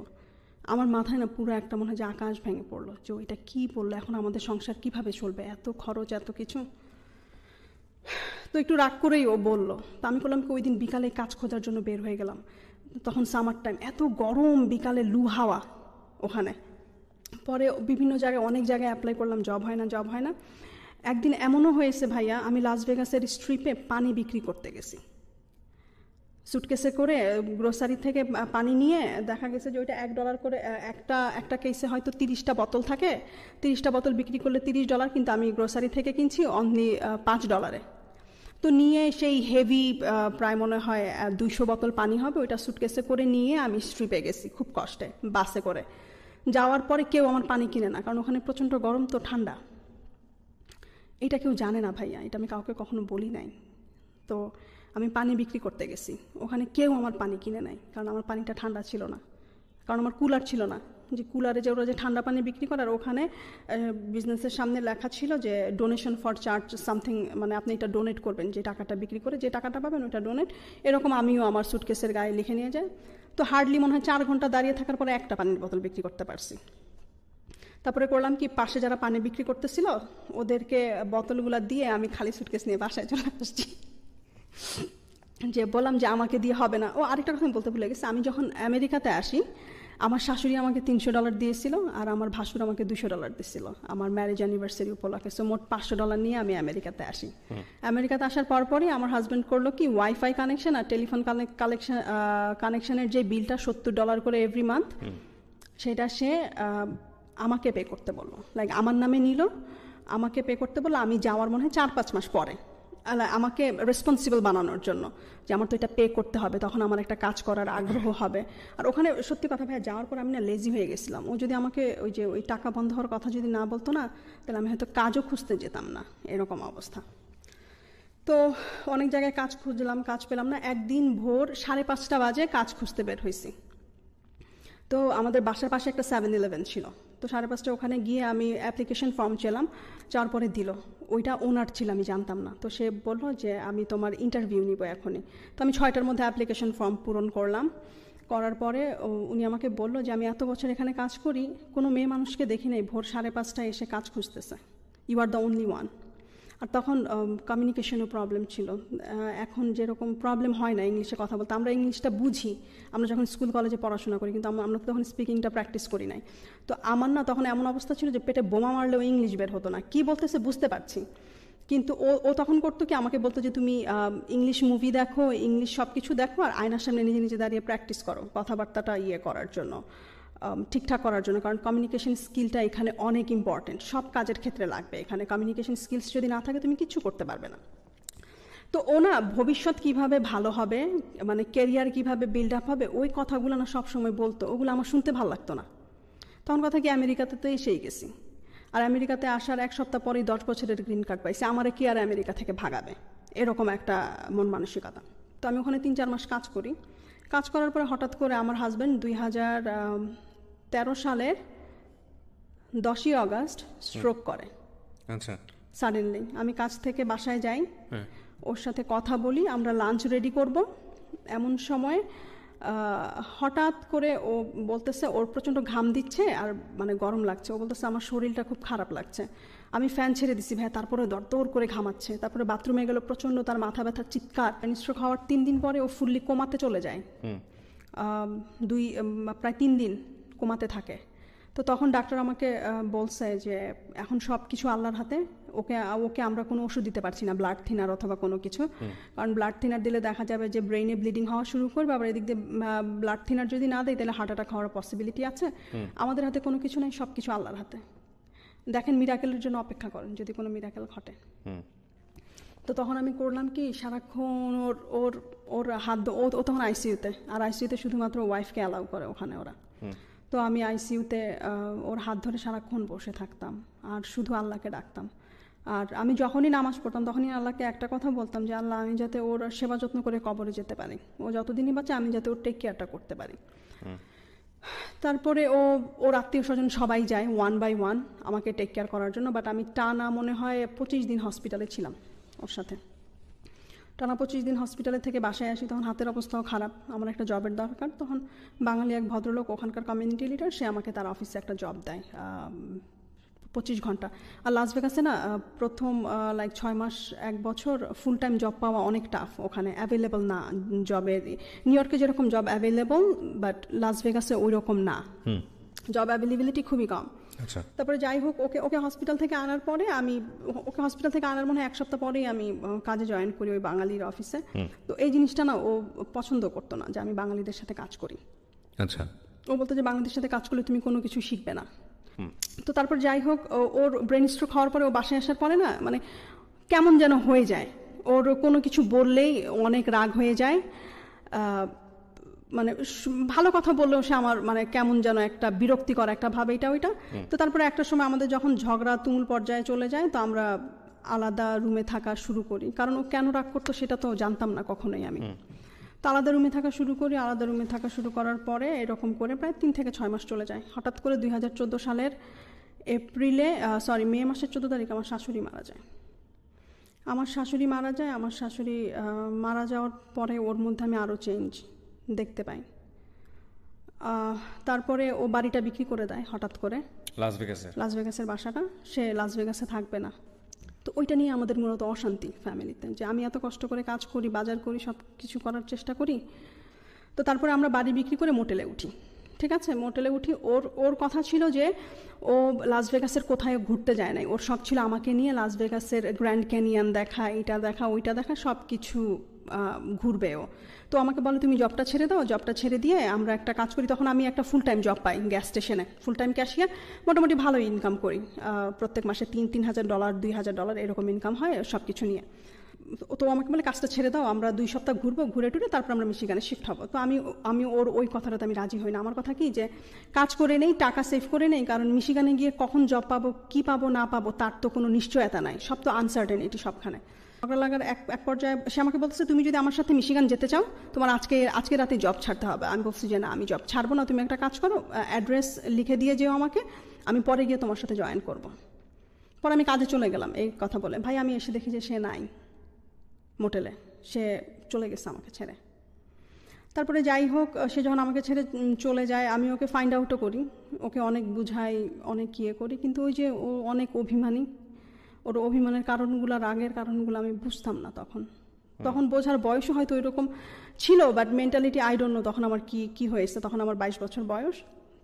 Speaker 1: আমার মাথায় না পুরো একটা মনে হয় যে আকাশ ভেঙে পড়লো, যে ওইটা কী বললো, এখন আমাদের সংসার কিভাবে চলবে, এত খরচ, এত কিছু। তো একটু রাগ করেই ও বললো। তো আমি করলাম কি, ওই দিন বিকালে কাজ খোঁজার জন্য বের হয়ে গেলাম। তখন সামার টাইম, এত গরম, বিকালে লু হাওয়া ওখানে। পরে বিভিন্ন জায়গায়, অনেক জায়গায় অ্যাপ্লাই করলাম, জব হয় না। একদিন এমনও হয়েছে ভাইয়া, আমি লাস ভেগাসের স্ট্রিপে পানি বিক্রি করতে গেছি, সুটকেসে করে গ্রোসারি থেকে পানি নিয়ে। দেখা গেছে যে ওইটা $1 করে, একটা কেসে হয়তো 30টা বোতল থাকে, 30টা বোতল বিক্রি করলে $30, কিন্তু আমি গ্রোসারি থেকে কিনছি অনলি $5। তো নিয়ে সেই হেভি, প্রায় মনে হয় 200 বোতল পানি হবে, ওইটা সুটকেসে করে নিয়ে আমি স্ট্রিপে গেছি খুব কষ্টে, বাসে করে। যাওয়ার পরে কেউ আমার পানি কিনে না, কারণ ওখানে প্রচণ্ড গরম তো ঠান্ডা। এটা কেউ জানে না ভাইয়া, এটা আমি কাউকে কখনো বলি নাই। তো আমি পানি বিক্রি করতে গেছি, ওখানে কেউ আমার পানি কিনে নেয়, কারণ আমার পানিটা ঠান্ডা ছিল না, কারণ আমার কুলার ছিল না। যে কুলারে যে ওরা যে ঠান্ডা পানি বিক্রি করে, আর ওখানে বিজনেসের সামনে লেখা ছিল যে ডোনেশন ফর চার্জ সামথিং, মানে আপনি এটা ডোনেট করবেন, যে টাকাটা বিক্রি করে যে টাকাটা পাবেন ওটা ডোনেট। এরকম আমিও আমার সুটকেসের গায়ে লিখে নিয়ে যাই। তো হার্ডলি মনে হয় 4 ঘন্টা দাঁড়িয়ে থাকার পরে একটা পানির বোতল বিক্রি করতে পারছি। তারপরে করলাম কি, পাশে যারা পানি বিক্রি করতেছিল ওদেরকে বোতলগুলো দিয়ে আমি খালি সুটকেস নিয়ে বাসায় চলে আসছি। যে বললাম যে আমাকে দিয়ে হবে না। ও আরেকটা কথা বলতে ভুলে গেছি, আমি যখন আমেরিকাতে আসি, আমার শাশুড়ি আমাকে $300 দিয়েছিল, আর আমার ভাসুর আমাকে $200 দিয়েছিল আমার ম্যারেজ অ্যানিভার্সারি উপলক্ষে। সো মোট $500 নিয়ে আমি আমেরিকাতে আসি। আমেরিকাতে আসার পরপরই আমার হাজব্যান্ড করলো কি, ওয়াইফাই কানেকশন আর টেলিফোন কানেকশনের যে বিলটা $70 করে এভরি মান্থ, সেটা সে আমাকে পে করতে বললো। লাইক আমার নামে নিল, আমাকে পে করতে বললো। আমি যাওয়ার মনে হয় 4-5 মাস পরে, আমাকে রেসপন্সিবল বানানোর জন্য, যে আমার তো এটা পে করতে হবে, তখন আমার একটা কাজ করার আগ্রহ হবে। আর ওখানে সত্যি কথা ভাইয়া, যাওয়ার পর আমি না লেজি হয়ে গেছিলাম। ও যদি আমাকে ওই টাকা বন্ধ হওয়ার কথা যদি না বলতো না, তাহলে আমি হয়তো কাজও খুঁজতে যেতাম না, এরকম অবস্থা। তো অনেক জায়গায় কাজ খুঁজলাম, কাজ পেলাম না। একদিন ভোর 5:30 বাজে কাজ খুঁজতে বের হয়েছি। তো আমাদের বাসার পাশে একটা 7-Eleven ছিল। তো 5:30 ওখানে গিয়ে আমি অ্যাপ্লিকেশন ফর্ম চাইলাম, যাওয়ার পরে দিল। ওইটা ওনার ছিল, আমি জানতাম না। তো সে বলল যে আমি তোমার ইন্টারভিউ নিব এখনই। তো আমি 6টার মধ্যে অ্যাপ্লিকেশন ফর্ম পূরণ করলাম। করার পরে উনি আমাকে বলল যে আমি এত বছর এখানে কাজ করি, কোনো মেয়ে মানুষকে দেখি নাই ভোর 5:30 এসে কাজ খুঁজতেছে, you are the only one. আর তখন কমিউনিকেশনও প্রবলেম ছিল। এখন যেরকম প্রবলেম হয় না ইংলিশে কথা বলতে, আমরা ইংলিশটা বুঝি আমরা যখন স্কুল কলেজে পড়াশোনা করি, কিন্তু আমরা তখন স্পিকিংটা প্র্যাকটিস করি নাই। তো আমার না তখন এমন অবস্থা ছিল যে পেটে বোমা মারলেও ইংলিশ বের হতো না। কী বলতেছে বুঝতে পারছি, কিন্তু ও তখন করতো কি, আমাকে বলতো যে তুমি ইংলিশ মুভি দেখো, ইংলিশ সব কিছু দেখো, আর আয়নার সামনে নিজে নিজে দাঁড়িয়ে প্র্যাকটিস করো কথাবার্তাটা করার জন্য, ঠিকঠাক করার জন্য। কারণ কমিউনিকেশন স্কিলটা এখানে অনেক ইম্পর্টেন্ট, সব কাজের ক্ষেত্রে লাগবে। এখানে কমিউনিকেশন স্কিলস যদি না থাকে তুমি কিচ্ছু করতে পারবে না। তো ও না ভবিষ্যৎ কিভাবে ভালো হবে, মানে ক্যারিয়ার কিভাবে বিল্ড আপ হবে, ওই কথাগুলো না সবসময় বলতো। ওগুলো আমার শুনতে ভালো লাগতো না। তখন কথা কি, আমেরিকাতে তো এসেই গেছি, আর আমেরিকাতে আসার 1 সপ্তাহ পরেই 10 বছরের গ্রিন কার্ড পাইছি। আমারে কি আর আমেরিকা থেকে ভাগাবে, এরকম একটা মন মানসিকতা। তো আমি ওখানে 3-4 মাস কাজ করি। কাজ করার পরে হঠাৎ করে আমার হাজব্যান্ড 2013 সালের 10ই অগাস্ট স্ট্রোক করে। আচ্ছা, সাডেনলি আমি কাজ থেকে বাসায় যাই, ওর সাথে কথা বলি, আমরা লাঞ্চ রেডি করব। এমন সময় হঠাৎ করে ও বলতেছে ওর প্রচণ্ড ঘাম দিচ্ছে আর মানে গরম লাগছে। ও বলতেছে আমার শরীরটা খুব খারাপ লাগছে। আমি ফ্যান ছেড়ে দিছি ভাই, তারপরে দরদর করে ঘামাচ্ছে। তারপরে বাথরুমে গেল, প্রচণ্ড তার মাথা ব্যথার চিৎকার। স্ট্রোক হওয়ার 3 দিন পরে ও ফুললি কোমাতে চলে যায়। প্রায় 3 দিন কোমাতে থাকে। তো তখন ডাক্তার আমাকে বলছে যে এখন সব কিছু আল্লাহর হাতে, ওকে আমরা কোনো ওষুধ দিতে পারছি না, ব্লাড থিনার অথবা কোনো কিছু। কারণ ব্লাড থিনার দিলে দেখা যাবে যে ব্রেইনে ব্লিডিং হওয়া শুরু করবে, আবার এদিক দিয়ে ব্লাড থিনার যদি না দেয় তাহলে হার্ট অ্যাটাক হওয়ার পসিবিলিটি আছে। আমাদের হাতে কোনো কিছু নেই, সব কিছু আল্লাহর হাতে। দেখেন, মিরাকেলের জন্য অপেক্ষা করেন যদি কোনো মিরাকেল ঘটে। তো তখন আমি করলাম কি, সারাক্ষণ ওর হাত, ও তখন আইসিইউতে, আর আইসিইউতে শুধুমাত্র ওয়াইফকে অ্যালাউ করে ওখানে ওরা। তো আমি আইসিইউতে ওর হাত ধরে সারাক্ষণ বসে থাকতাম আর শুধু আল্লাহকে ডাকতাম। আর আমি যখনই নামাজ পড়তাম তখনই আল্লাহকে একটা কথা বলতাম যে আল্লাহ, আমি যাতে ওর সেবা যত্ন করে কবরে যেতে পারি, ও যতদিনই বাঁচে আমি যাতে ওর টেক কেয়ারটা করতে পারি। তারপরে ওর আত্মীয় স্বজন সবাই যায় 1 by 1 আমাকে টেক কেয়ার করার জন্য, বাট আমি টানা মনে হয় 25 দিন হসপিটালে ছিলাম ওর সাথে। টানা 25 দিন হসপিটালে থেকে বাসায় আসি, তখন হাতের অবস্থাও খারাপ, আমার একটা জবের দরকার। তখন বাঙালি এক ভদ্রলোক, ওখানকার কমিউনিটি লিডার, সে আমাকে তার অফিসে একটা জব দেয় 25 ঘন্টা। আর লাস ভেগাসে না প্রথম 6 মাস 1 বছর ফুল টাইম জব পাওয়া অনেক টাফ, ওখানে অ্যাভেলেবল না জবের। নিউ ইয়র্কে যেরকম জব অ্যাভেলেবল, বাট লাস ভেগাসে ওই রকম না, জব অ্যাভেলেবিলিটি খুবই কম। তারপরে যাই হোক, ওকে হসপিটাল থেকে আনার পরে ওকে হসপিটাল থেকে আনার মনে হয় 1 সপ্তাহ পরেই আমি কাজে জয়েন করি ওই বাঙালির অফিসে। তো এই জিনিসটা না ও পছন্দ করতো না যে আমি বাঙালিদের সাথে কাজ করি।
Speaker 3: আচ্ছা,
Speaker 1: ও বলতো যে বাঙালিদের সাথে কাজ করলে তুমি কোনো কিছু শিখবে না। তো তারপর যাই হোক, ওর ব্রেন স্ট্রোক হওয়ার পরে ও বাসায় আসার পরে না মানে কেমন যেন হয়ে যায়, ওর কোনো কিছু বললেই অনেক রাগ হয়ে যায়, মানে ভালো কথা বললেও সে আমার মানে কেমন যেন একটা বিরক্তিকর একটা ভাব, এটা ওইটা। তো তারপরে একটা সময় আমাদের যখন ঝগড়া তুমুল পর্যায়ে চলে যায়, তো আমরা আলাদা রুমে থাকা শুরু করি, কারণ ও কেন রাগ করতো সেটা তো জানতাম না কখনোই আমি। তো আলাদা রুমে থাকা শুরু করি, আলাদা রুমে থাকা শুরু করার পরে এরকম করে প্রায় 3 থেকে 6 মাস চলে যায়। হঠাৎ করে 2014 সালের মে মাসের 14 তারিখ আমার শাশুড়ি মারা যায়। আমার শাশুড়ি মারা যাওয়ার পরে ওর মধ্যে আমি আরও চেঞ্জ দেখতে পাই। তারপরে ও বাড়িটা বিক্রি করে দেয় হঠাৎ করে, লাস ভেগাসের বাসাটা, সে লাস ভেগাসে থাকবে না। তো ওইটা নিয়ে আমাদের মূলত অশান্তি ফ্যামিলিতে, যে আমি এত কষ্ট করে কাজ করি, বাজার করি, সব কিছু করার চেষ্টা করি। তো তারপরে আমরা বাড়ি বিক্রি করে মোটেলে উঠি। ঠিক আছে, মোটেলে উঠি। ওর কথা ছিল যে ও লাস ভেগাসের কোথায় ঘুরতে যায় নাই, ওর শখ ছিল আমাকে নিয়ে লাস ভেগাসের গ্র্যান্ড ক্যানিয়ন দেখা, এটা দেখা, ওইটা দেখা, সব কিছু ঘুরবে ও। তো আমাকে বলে তুমি জবটা ছেড়ে দাও, জবটা ছেড়ে দিয়ে আমরা একটা কাজ করি। তখন আমি একটা ফুল টাইম জব পাই গ্যাস স্টেশনে, ফুল টাইম ক্যাশিয়ার, মোটামুটি ভালো ইনকাম করি, প্রত্যেক মাসে $3,000 $2,000 এরকম ইনকাম হয় সব কিছু নিয়ে। তো আমাকে বলে কাজটা ছেড়ে দাও, আমরা 2 সপ্তাহ ঘুরবো, ঘুরে টুরে তারপর আমরা মিশিগানে শিফট হবো। তো আমি ওর ওই কথাটাতে আমি রাজি হই না। আমার কথা কি যে কাজ করে নেই, টাকা সেভ করে নেই, কারণ মিশিগানে গিয়ে কখন জব পাবো, কি পাবো না পাবো তার তো কোনো নিশ্চয়তা নাই, সব তো আনসার্টেনিটি সবখানে। ঝগড়া লাগার এক পর্যায়ে সে আমাকে বলতেছে তুমি যদি আমার সাথে মিশিগান যেতে চাও তোমার আজকে রাতে জব ছাড়তে হবে। আমি বলছি যে না, আমি জব ছাড়বো না, তুমি একটা কাজ করো, অ্যাড্রেস লিখে দিয়ে যেও আমাকে, আমি পরে গিয়ে তোমার সাথে জয়েন করব। পরে আমি কাজে চলে গেলাম এই কথা বলে। ভাই আমি এসে দেখি যে সে নাই মোটেলে, সে চলে গেছে আমাকে ছেড়ে। তারপরে যাই হোক, সে যখন আমাকে ছেড়ে চলে যায় আমি ওকে ফাইন্ড আউটও করি, ওকে অনেক বুঝাই, অনেক ইয়ে করি, কিন্তু ওই যে ও অনেক অভিমানী, ওর অভিমানের কারণগুলো, রাগের কারণগুলো আমি বুঝতাম না তখন বোঝার বয়সও হয়তো ওইরকম ছিল, but mentality I don't know তখন আমার কি হয়েছে। তখন আমার 22 বছর বয়স।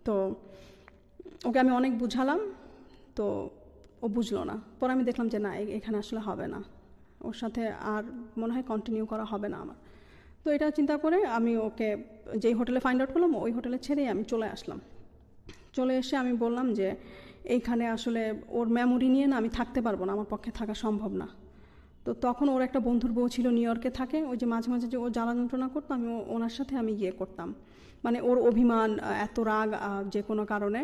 Speaker 1: তো ওকে আমি অনেক বুঝালাম, তো ও বুঝলো না। পরে আমি দেখলাম যে না, এখানে আসলে হবে না, ওর সাথে আর মনে হয় কন্টিনিউ করা হবে না আমার। তো এটা চিন্তা করে আমি ওকে যেই হোটেলে ফাইন্ড আউট করলাম ওই হোটেলে ছেড়েই আমি চলে আসলাম। চলে এসে আমি বললাম যে এইখানে আসলে ওর মেমোরি নিয়ে না আমি থাকতে পারবো না, আমার পক্ষে থাকা সম্ভব না। তো তখন ওর একটা বন্ধুর বউ ছিল নিউ ইয়র্কে থাকে, ওই যে মাঝে মাঝে যে ও জ্বালা যন্ত্রণা করতো, আমি ওনার সাথে আমি গিয়ে করতাম, মানে ওর অভিমান, এত রাগ যে কোনো কারণে।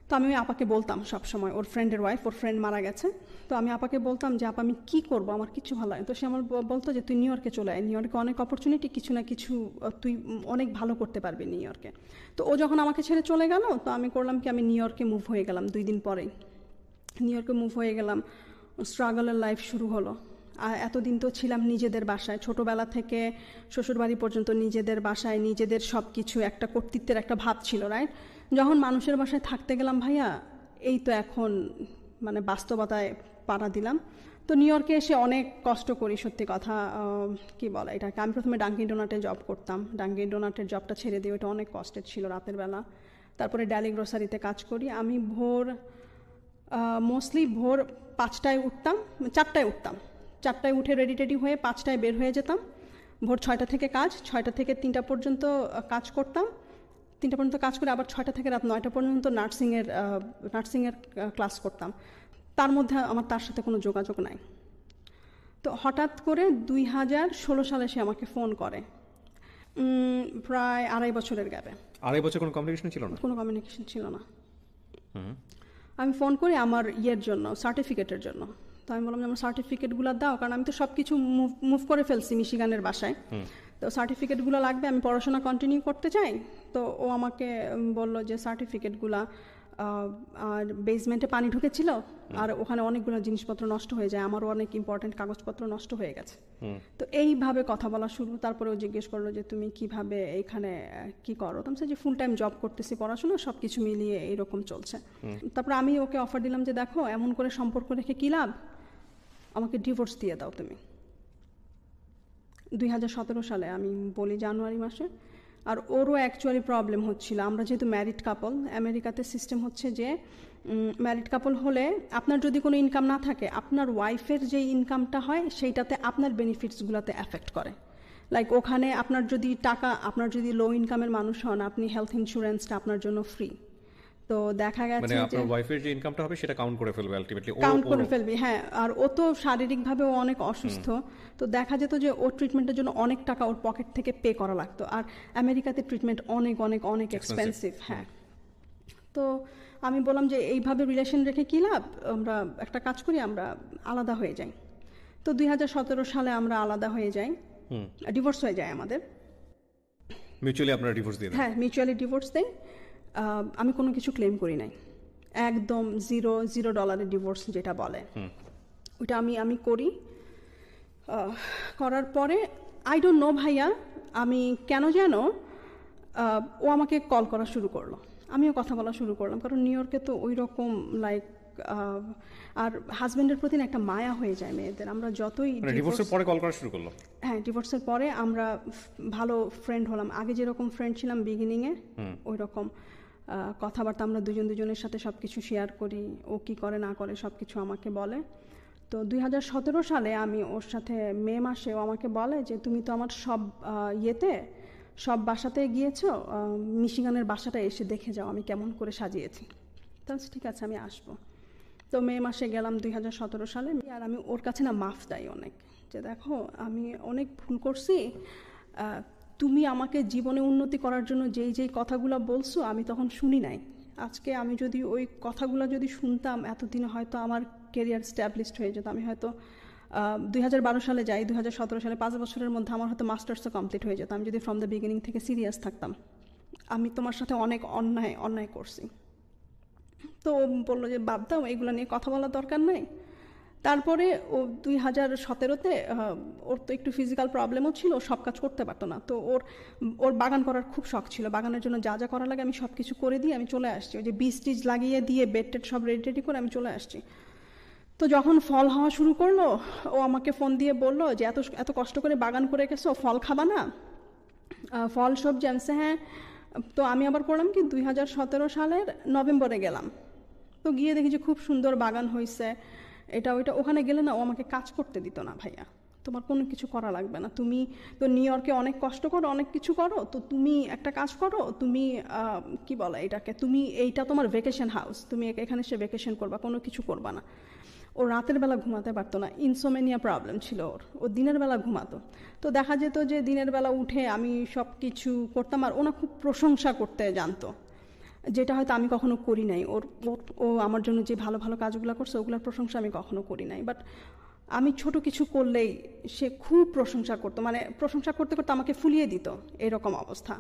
Speaker 1: তো আমি ওই আপাকে বলতাম সবসময়, ওর ফ্রেন্ডের ওয়াইফ, ওর ফ্রেন্ড মারা গেছে, তো আমি আপাকে বলতাম যে আপা আমি কী করবো, আমার কিছু ভালো লাগে। তো সে আমার বলতো যে তুই নিউ ইয়র্কে চলে আয়, নিউ ইয়র্কে অনেক অপরচুনিটি, কিছু না কিছু তুই অনেক ভালো করতে পারবি নিউ ইয়র্কে। তো ও যখন আমাকে ছেড়ে চলে গেল, তো আমি করলাম কি, আমি নিউ ইয়র্কে মুভ হয়ে গেলাম 2 দিন পরেই। নিউ ইয়র্কে মুভ হয়ে গেলাম, স্ট্রাগলের লাইফ শুরু হলো। আর এতদিন তো ছিলাম নিজেদের বাসায়, ছোটোবেলা থেকে শ্বশুরবাড়ি পর্যন্ত নিজেদের বাসায়, নিজেদের সব কিছু, একটা কর্তৃত্বের একটা ভাব ছিল, রাইট? যখন মানুষের বাসায় থাকতে গেলাম ভাইয়া, এই তো এখন মানে বাস্তবতায় পাড়া দিলাম। তো নিউ ইয়র্কে এসে অনেক কষ্ট করি, সত্যি কথা কি বলে এটাকে। আমি প্রথমে ডাঙ্কিন ডোনাটে জব করতাম, ডাঙ্কিন ডোনাটের জবটা ছেড়ে দিয়ে, ওটা অনেক কষ্টের ছিল রাতের বেলা। তারপরে ড্যালি গ্রোসারিতে কাজ করি। আমি মোস্টলি ভোর 5টায় উঠতাম, 4টায় উঠতাম, 4টায় উঠে রেডি হয়ে 5টায় বের হয়ে যেতাম। ভোর 6টা থেকে কাজ, 6টা থেকে 3টা পর্যন্ত কাজ করতাম, 3টা পর্যন্ত কাজ করে আবার 6টা থেকে রাত 9টা পর্যন্ত নার্সিংয়ের ক্লাস করতাম। তার মধ্যে আমার তার সাথে কোনো যোগাযোগ নাই। তো হঠাৎ করে 2016 সালে সে আমাকে ফোন করে, প্রায় 2.5 বছরের গ্যাপে।
Speaker 3: 2.5 বছর কোনো কমিউনিকেশন ছিল না?
Speaker 1: কোনো কমিউনিকেশন ছিল না। আমি ফোন করি আমার জন্য, সার্টিফিকেটের জন্য। তো আমি বললাম যে আমার সার্টিফিকেটগুলো দাও, কারণ আমি তো সব কিছু মুভ করে ফেলছি মিশিগানের বাসায়। তো তো সার্টিফিকেটগুলো লাগবে, আমি পড়াশোনা কন্টিনিউ করতে চাই। তো ও আমাকে বলল যে সার্টিফিকেটগুলো, আর বেসমেন্টে পানি ঢুকেছিল আর ওখানে অনেকগুলো জিনিসপত্র নষ্ট হয়ে যায়, আমারও অনেক ইম্পর্টেন্ট কাগজপত্র নষ্ট হয়ে গেছে। তো এইভাবে কথা বলা শুরু। তারপরে ও জিজ্ঞেস করলো যে তুমি কিভাবে এইখানে কি করো। তো আমি যে ফুল টাইম জব করতেছি, পড়াশোনা সব কিছু মিলিয়ে এইরকম চলছে। তারপর আমি ওকে অফার দিলাম যে দেখো এমন করে সম্পর্ক রেখে কী লাভ, আমাকে ডিভোর্স দিয়ে দাও তুমি। 2017 সালে আমি বলি, জানুয়ারি মাসে। আর ওরও অ্যাকচুয়ালি প্রবলেম হচ্ছিল, আমরা যেহেতু ম্যারিড কাপল, আমেরিকাতে সিস্টেম হচ্ছে যে ম্যারিড কাপল হলে আপনার যদি কোনো ইনকাম না থাকে, আপনার ওয়াইফের যে ইনকামটা হয় সেইটাতে আপনার বেনিফিটসগুলোতে এফেক্ট করে। লাইক ওখানে আপনার যদি টাকা, আপনার যদি লো ইনকামের মানুষ হন, আপনি হেলথ ইন্স্যুরেন্সটা আপনার জন্য ফ্রি। তো দেখা গেছে
Speaker 3: মানে আপনার ওয়াইফের যে ইনকামটা হবে সেটা কাউন্ট করে ফেলবে আলটিমেটলি,
Speaker 1: কাউন্ট করে ফেলবে। হ্যাঁ, আর ও তো শারীরিকভাবে ও অনেক অসুস্থ, তো দেখা যেত যে ওর ট্রিটমেন্টের জন্য অনেক টাকা ওর পকেট থেকে পে করা লাগতো। আর আমেরিকাতে ট্রিটমেন্ট অনেক অনেক অনেক এক্সপেন্সিভ। হ্যাঁ, তো আমি বললাম যে এইভাবে রিলেশন রেখে কী লাভ, আমরা একটা কাজ করি, আমরা আলাদা হয়ে যাই। তো 2017 সালে আমরা আলাদা হয়ে যাই, ডিভোর্স হয়ে যায় আমাদের।
Speaker 3: মিউচুয়ালি আপনারা ডিভোর্স দিয়ে দেন?
Speaker 1: হ্যাঁ, মিউচুয়ালি ডিভোর্স দেই। আমি কোনো কিছু ক্লেম করি নাই, একদম $0 ডিভোর্স যেটা বলে ওইটা আমি করি। করার পরে আই ডোন্ট নো ভাইয়া, আমি কেন যেন ও আমাকে কল করা শুরু করলো, আমিও কথা বলা শুরু করলাম, কারণ নিউ ইয়র্কে তো ওই রকম লাইক আর হাজবেন্ডের প্রতি একটা মায়া হয়ে যায় মেয়েদের। আমরা যতই
Speaker 3: ডিভোর্সের পরে কল করা শুরু করলো?
Speaker 1: হ্যাঁ, ডিভোর্সের পরে আমরা ভালো ফ্রেন্ড হলাম। আগে যেরকম ফ্রেন্ড ছিলাম বিগিনিংয়ে, ওই রকম কথাবার্তা, আমরা দুজনের সাথে সব কিছু শেয়ার করি, ও কি করে না করে সব কিছু আমাকে বলে। তো 2017 সালে আমি ওর সাথে মে মাসে ও আমাকে বলে যে তুমি তো আমার সব বাসাতে গিয়েছো, মিশিগানের বাসাটা এসে দেখে যাও আমি কেমন করে সাজিয়েছি। তাহলে ঠিক আছে, আমি আসবো। তো মে মাসে গেলাম 2017 সালে। আর আমি ওর কাছে না মাফ চাই অনেক, যে দেখো আমি অনেক ভুল করছি, তুমি আমাকে জীবনে উন্নতি করার জন্য যেই কথাগুলো বলছো আমি তখন শুনি নাই। আজকে আমি যদি ওই কথাগুলো যদি শুনতাম, এতদিনে হয়তো আমার কেরিয়ার স্ট্যাবলিশড হয়ে যেত। আমি হয়তো 2012 সালে যাই, 2017 সালে 5 বছরের মধ্যে আমার হয়তো মাস্টার্সও কমপ্লিট হয়ে যেত, আমি যদি ফ্রম দ্য বিগিনিং থেকে সিরিয়াস থাকতাম। আমি তোমার সাথে অনেক অন্যায় করছি। তো ও বললো যে বাদ দাও, এগুলো নিয়ে কথা বলার দরকার নাই। তারপরে ও 2017-তে ওর তো একটু ফিজিক্যাল প্রবলেমও ছিল, সব কাজ করতে পারতো না। তো ওর বাগান করার খুব শখ ছিল, বাগানের জন্য যা করা লাগে আমি সব কিছু করে দিয়ে আমি চলে আসছি। ওই যে বীজ লাগিয়ে দিয়ে বেড টেড সব রেডি করে আমি চলে আসছি। তো যখন ফল হওয়া শুরু করলো, ও আমাকে ফোন দিয়ে বললো যে এত কষ্ট করে বাগান করে গেছো, ফল খাবা না, ফল সবজি। আমি হ্যাঁ। তো আমি আবার করলাম কি, 2017 সালের নভেম্বরে গেলাম। তো গিয়ে দেখি যে খুব সুন্দর বাগান হয়েছে, এটা ওইটা। ওখানে গেলে না ও আমাকে কাজ করতে দিত না। ভাইয়া তোমার কোনো কিছু করা লাগবে না, তুমি তো নিউ ইয়র্কে অনেক কষ্ট করো, অনেক কিছু করো, তো তুমি একটা কাজ করো, তুমি কি বলে এটাকে, তুমি এইটা তোমার ভ্যাকেশন হাউস, তুমি এখানে সে ভ্যাকেশন করবা, কোনো কিছু করবা না। ও রাতের বেলা ঘুমাতে পারতো না, ইনসোমেনিয়া প্রবলেম ছিল ও দিনের বেলা ঘুমাতো। তো দেখা যেত যে দিনের বেলা উঠে আমি সব কিছু করতাম, আর ওনা খুব প্রশংসা করতে জানতো, যেটা হয়তো আমি কখনো করি নাই। ও আমার জন্য যে ভালো ভালো কাজগুলো করছে ওগুলোর প্রশংসা আমি কখনো করি নাই, বাট আমি ছোট কিছু করলেই সে খুব প্রশংসা করতো, মানে প্রশংসা করতে করতে আমাকে ফুলিয়ে দিত, এরকম অবস্থা।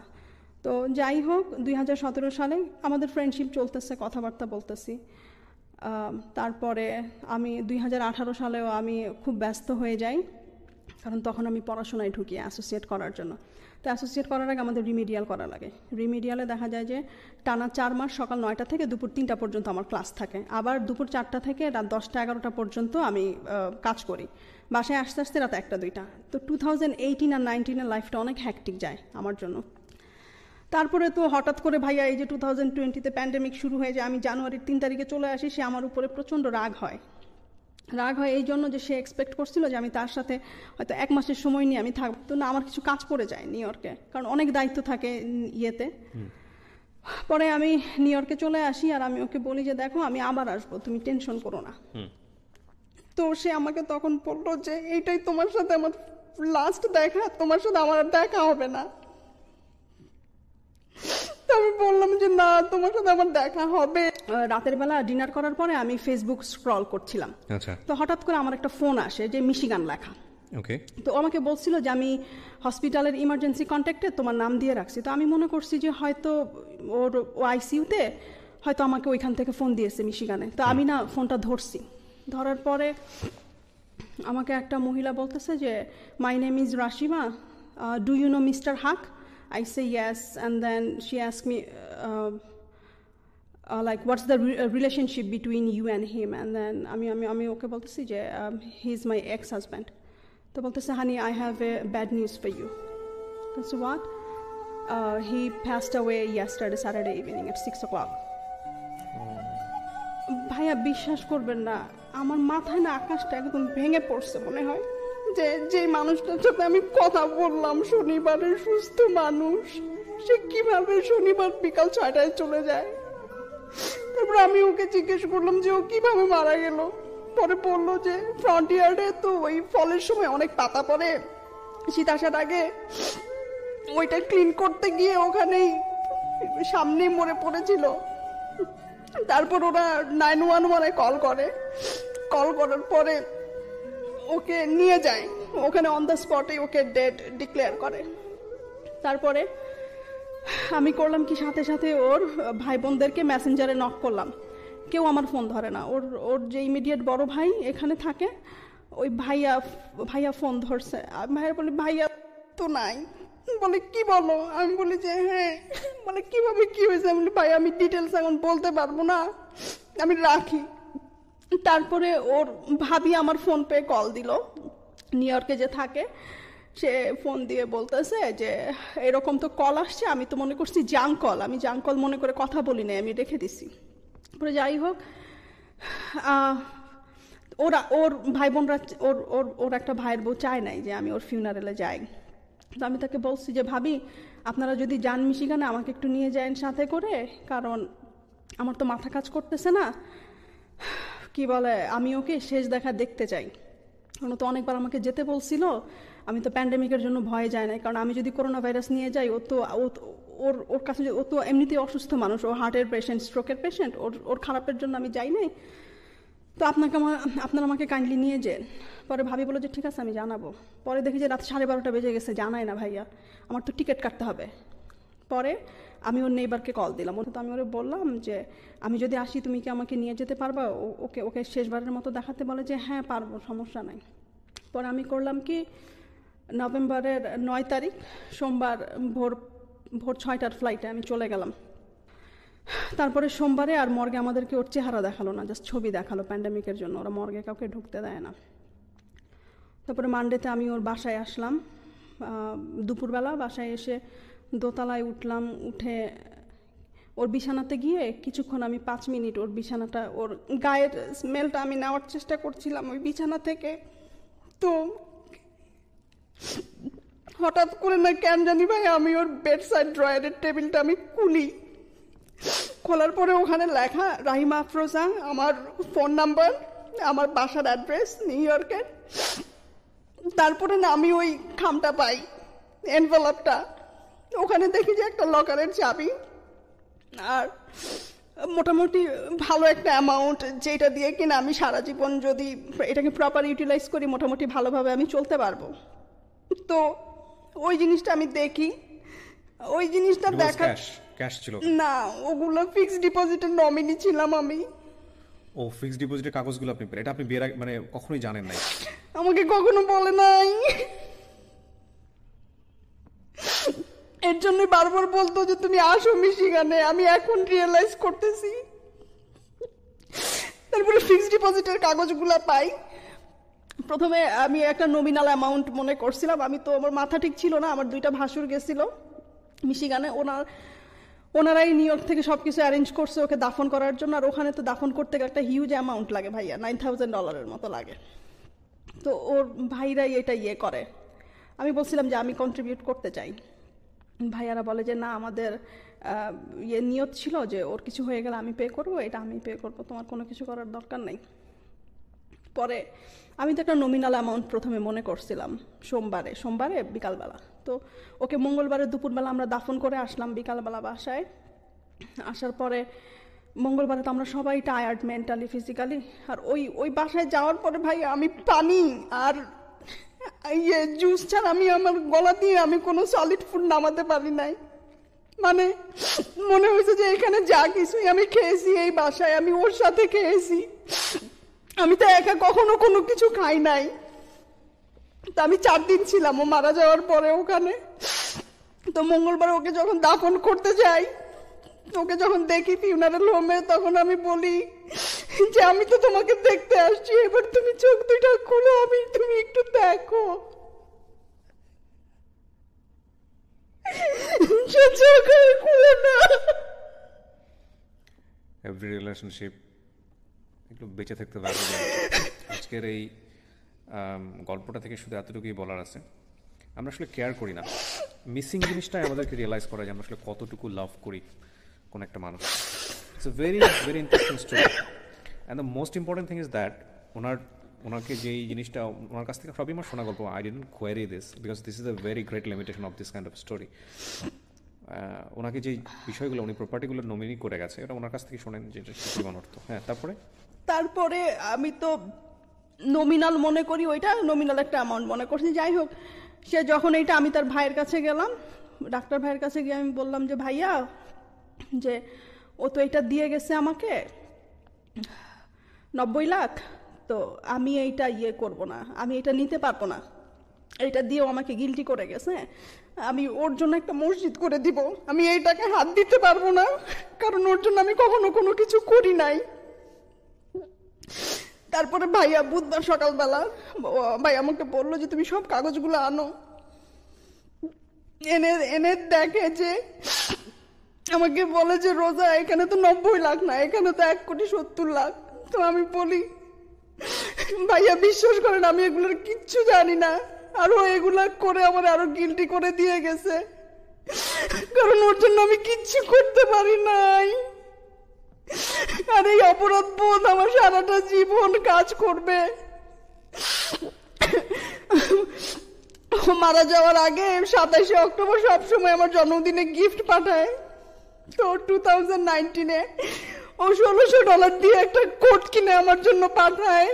Speaker 1: তো যাই হোক, 2017 সালে আমাদের ফ্রেন্ডশিপ চলতেছে, কথাবার্তা বলতেছি। তারপরে আমি 2018 সালেও আমি খুব ব্যস্ত হয়ে যাই, কারণ তখন আমি পড়াশোনায় ঢুকি অ্যাসোসিয়েট করার জন্য। তো অ্যাসোসিয়েট করার আগে আমাদের রিমিডিয়াল করা লাগে। রিমিডিয়ালে দেখা যায় যে টানা 4 মাস সকাল 9টা থেকে দুপুর 3টা পর্যন্ত আমার ক্লাস থাকে, আবার দুপুর 4টা থেকে রাত 10টা-11টা পর্যন্ত আমি কাজ করি, বাসায় আস্তে আস্তে রাত 1টা-2টা। তো 2018 আর 19-এর লাইফটা অনেক হ্যাকটিক যায় আমার জন্য। তারপরে তো হঠাৎ করে ভাইয়া এই যে 2020-তে প্যান্ডেমিক শুরু হয়ে যায়, আমি জানুয়ারির 3 তারিখে চলে আসি। সে আমার উপরে প্রচণ্ড রাগ হয় এই জন্য যে সে এক্সপেক্ট করছিল যে আমি তার সাথে হয়তো 1 মাসের সময় নিয়ে আমি থাকবো। তো না, আমার কিছু কাজ পড়ে যায় নিউ ইয়র্কে, কারণ অনেক দায়িত্ব থাকে ইয়েতে। পরে আমি নিউ ইয়র্কে চলে আসি, আর আমি ওকে বলি যে দেখো আমি আবার আসবো, তুমি টেনশন করো না। তো সে আমাকে তখন বললো যে এইটাই তোমার সাথে আমার লাস্ট দেখা, তোমার সাথে আমার দেখা হবে না। আমি বললাম যে না, তোমার সাথে আমার দেখা হবে। রাতের বেলা ডিনার করার পরে আমি ফেসবুক স্ক্রল করছিলাম, তো হঠাৎ করে আমার একটা ফোন আসে যে মিশিগান লেখা।
Speaker 3: ওকে।
Speaker 1: তো আমাকে বলছিল যে আমি হসপিটালের ইমার্জেন্সি কন্ট্যাক্টে তোমার নাম দিয়ে রাখছি। তো আমি মনে করছি যে হয়তো ওর আইসিইউতে হয়তো আমাকে ওইখান থেকে ফোন দিয়েছে মিশিগানে। তো আমি না ফোনটা ধরছি, ধরার পরে আমাকে একটা মহিলা বলতেছে যে my name is Rashima, do you know mister Haq? I say yes, and then she asked me like what's the relationship between you and him, and then আমি ওকে বলতেছি যে he is my ex-husband. তো বলতেছে honey I have a bad news for you. That's what? He passed away yesterday Saturday evening at 6 o'clock. ভাইয়া বিশ্বাস করবেন না, আমার মাথায় না আকাশটা একদম ভেঙে পড়ছে মনে হয়। যে মানুষটার সাথে আমি কথা বললাম শনিবারের, সুস্থ মানুষ, সে কিভাবে শনিবার বিকাল 6টায় চলে যায়। তারপর আমি ওকে জিজ্ঞেস করলাম যে ও কিভাবে মারা গেল। পরে বললো যে ফ্রন্ট ইয়ার্ডে তো ওই ফলের সময় অনেক পাতা পড়ে, শীত আসার আগে ওইটা ক্লিন করতে গিয়ে ওখানেই সামনেই মরে পড়েছিল। তারপর ওরা 911-এ কল করার পরে ওকে নিয়ে যায়, ওখানে অন দ্য স্পটে ওকে ডেড ডিক্লেয়ার করে। তারপরে আমি করলাম কি, সাথে সাথে ওর ভাই বোনদেরকে মেসেঞ্জারে নক করলাম, কেউ আমার ফোন ধরে না। ওর যে ইমিডিয়েট বড় ভাই এখানে থাকে, ওই ভাইয়া ফোন ধরছে। ভাইয়া বলি ভাইয়া তো নাই। বলে কি বলো? আমি বলি যে হ্যাঁ। বলে কিভাবে কি হয়েছে? আমি বলি ভাই আমি ডিটেলস এখন বলতে পারবো না, আমি রাখি। তারপরে ওর ভাবি আমার ফোন পে কল দিল, নিউ ইয়র্কে যে থাকে, সে ফোন দিয়ে বলতেছে যে এরকম তো কল আসছে। আমি তো মনে করছি জাঙ্ক কল, আমি জাঙ্ক কল মনে করে কথা বলি নাই, আমি রেখে দিছি। পরে যাই হোক, ওর ভাই বোনরা ওর একটা ভাইয়ের বউ চায় নাই যে আমি ওর ফিউনারেলে যাই। তো আমি তাকে বলছি যে ভাবি আপনারা যদি যান মিশিগানে আমাকে একটু নিয়ে যান সাথে করে, কারণ আমার তো মাথা কাজ করতেছে না। কি বলে, আমি ওকে শেষ দেখা দেখতে চাই। কারণ তো অনেকবার আমাকে যেতে বলছিল, আমি তো প্যান্ডেমিকের জন্য ভয়ে যাই না, কারণ আমি যদি করোনা ভাইরাস নিয়ে যাই ওর কাছে, ও তো এমনিতেই অসুস্থ মানুষ, ও হার্টের পেশেন্ট, স্ট্রোকের পেশেন্ট, ওর খারাপের জন্য আমি যাই নাই। তো আপনারা আমাকে কাইন্ডলি নিয়ে যান। পরে ভাবি বলো যে ঠিক আছে আমি জানাবো। পরে দেখি যে রাত 12:30 বেজে গেছে, জানাই না ভাইয়া, আমার তো টিকিট কাটতে হবে। পরে আমি ওর নেইবারকে কল দিলাম। তো আমি ওরে বললাম যে আমি যদি আসি তুমি কি আমাকে নিয়ে যেতে পারবা? ওকে শেষবারের মতো দেখাতে বলে যে হ্যাঁ পারবো, সমস্যা নাই। পরে আমি করলাম কি, নভেম্বরের 9 তারিখ সোমবার ভোর 6টার ফ্লাইটে আমি চলে গেলাম। তারপরে সোমবারে আর মর্গে আমাদেরকে ওর চেহারা দেখালো না, জাস্ট ছবি দেখালো। প্যান্ডেমিকের জন্য ওরা মর্গে কাউকে ঢুকতে দেয় না। তারপরে মানডেতে আমি ওর বাসায় আসলাম দুপুরবেলা। বাসায় এসে দোতলায় উঠলাম, উঠে ওর বিছানাতে গিয়ে কিছুক্ষণ আমি 5 মিনিট ওর বিছানাটা, ওর গায়ের স্মেলটা আমি নেওয়ার চেষ্টা করছিলাম ওই বিছানা থেকে। তো হঠাৎ করে না কেন জানি ভাই আমি ওর বেড সাইড ড্রয়ারের টেবিলটা আমি খোলার পরে ওখানে লেখা রাহিমা আফরোজা, আমার ফোন নাম্বার, আমার বাসার অ্যাড্রেস নিউ ইয়র্কের। তারপরে না আমি ওই খামটা পাই, এনভেলপটা, ওখানে দেখি যে একটা লকারের চাবি আর মোটামুটি ভালো একটা অ্যামাউন্ট, যেটা দিয়ে কিনা আমি সারা জীবন যদি এটাকে প্রপার ইউটিলাইজ করি মোটামুটি ভালোভাবে আমি চলতে পারবো। তো ওই জিনিসটা আমি দেখি, ওই জিনিসটা দেখা
Speaker 3: ক্যাশ ছিল
Speaker 1: না, ওগুলো ফিক্সড ডিপোজিটের নমিনি ছিলাম আমি।
Speaker 3: ও ফিক্সড ডিপোজিটের কাগজগুলো আপনি পেলেন? এটা আপনি বিয়ের আগে মানে কখনোই জানেন নাই?
Speaker 1: আমাকে কখনো বলে নাই, এর জন্য বারবার বলতো যে তুমি আসো মিশিগানে। আমি এখন রিয়েলাইজ করতেছি। তারপরে ফিক্সড ডিপোজিটের কাগজগুলো পাই। প্রথমে আমি একটা নমিনাল অ্যামাউন্ট মনে করছিলাম, আমি তো আমার মাথা ঠিক ছিল না। আমার 2টা ভাসুর গেছিল মিশিগানে, ওনারাই নিউ ইয়র্ক থেকে সবকিছু অ্যারেঞ্জ করছে ওকে দাফন করার জন্য। আর ওখানে তো দাফন করতে গেলে একটা হিউজ অ্যামাউন্ট লাগে ভাইয়া, $9,000 মতো লাগে। তো ওর ভাইরাই এটা করে। আমি বলছিলাম যে আমি কন্ট্রিবিউট করতে চাই। ভাইয়ারা বলে যে না, আমাদের নিয়ত ছিল যে ওর কিছু হয়ে গেলে আমি পে করবো, এটা আমি পে করবো, তোমার কোনো কিছু করার দরকার নেই। পরে আমি তো একটা নমিনাল অ্যামাউন্ট প্রথমে মনে করছিলাম সোমবারে বিকালবেলা। তো ওকে মঙ্গলবারে দুপুরবেলা আমরা দাফন করে আসলাম বিকালবেলা বাসায়। আসার পরে মঙ্গলবারে তো আমরা সবাই টায়ার্ড মেন্টালি ফিজিক্যালি। আর ওই বাসায় যাওয়ার পরে ভাই আমি পানি আর
Speaker 2: ইয়ে জুস ছাড়া আমি আমার গলা দিয়ে আমি কোনো সলিড ফুড নামাতে পারি নাই। মানে মনে হয়েছে যে এখানে যা কিছুই আমি খেয়েছি এই বাসায় আমি ওর সাথে খেয়েছি, আমি তো একা কখনো কোনো কিছু খাই নাই। তো আমি 4 দিন ছিলাম ও মারা যাওয়ার পরে ওখানে। তো মঙ্গলবার ওকে যখন দাফন করতে যাই, ওকে যখন দেখি ফিউনারাল হোমে, তখন আমি বলি যে আমি তো তোমাকে দেখতে আসছি, এবার তুমি চোখ দুইটা খুলো, তুমি একটু দেখো। খুলে না।
Speaker 3: এভরি রিলেশনশিপ একটু বেঁচে থাকতে পারবে। আজকের এই গল্পটা থেকে শুধু এতটুকুই বলার আছে, আমরা আসলে কেয়ার করি না। মিসিং জিনিসটাই আমাদেরকে রিয়েলাইজ করা যে আমরা আসলে কতটুকু লাভ করি কোন একটা মানুষ। It's a very very interesting story. And the most important thing is that ওনাকে যেই জিনিসটা ওনার কাছ থেকে সবই আমার শোনা গল্প। I didn't query this because this is a very great limitation of this kind of story. ওনাকে যেই বিষয়গুলো উনি প্রপার্টিগুলো নমিনি করে গেছে, এটা ওনার কাছ থেকে শোনেন যে জীবন অর্থ। হ্যাঁ, তারপরে
Speaker 2: আমি তো নমিনাল মনে করি, ওইটা নমিনাল একটা অ্যামাউন্ট মনে করছি। যাই হোক, সে যখন এইটা আমি তার ভাইয়ের কাছে গেলাম, ডাক্তার ভাইয়ের কাছে গিয়ে আমি বললাম যে ভাইয়া, যে ও তো এটা দিয়ে গেছে আমাকে 90 লাখ, তো আমি এইটা করব না, আমি এটা নিতে পারবো না, এইটা দিয়েও আমাকে গিল্টি করে গেছে, আমি ওর জন্য একটা মসজিদ করে দিব, আমি এইটাকে হাত দিতে পারবো না, কারণ ওর জন্য আমি কখনো কোনো কিছু করি নাই। তারপরে ভাইয়া বুধবার সকালবেলা ভাই আমাকে বললো যে তুমি সব কাগজগুলো আনো। এনে দেখে যে আমাকে বলে যে রোজা, এখানে তো 90 লাখ না, এখানে তো 1,70 লাখ। তো আমি বলি ভাইয়া বিশ্বাস করেন আমি এগুলোর কিচ্ছু জানি না, আরো এগুলা করে আমার আরো গিল্টি করে দিয়ে গেছে, কারণ ওর জন্য আমি কিচ্ছু করতে পারি নাই। আর এই অপরাধ বোধ আমার সারাটা জীবন কাজ করবে। মারা যাওয়ার আগে 27শে অক্টোবর সবসময় আমার জন্মদিনে গিফট পাঠায়। তো 2019-এ ও $1,600 দিয়ে একটা কোট কিনে আমার জন্য পাঠায়।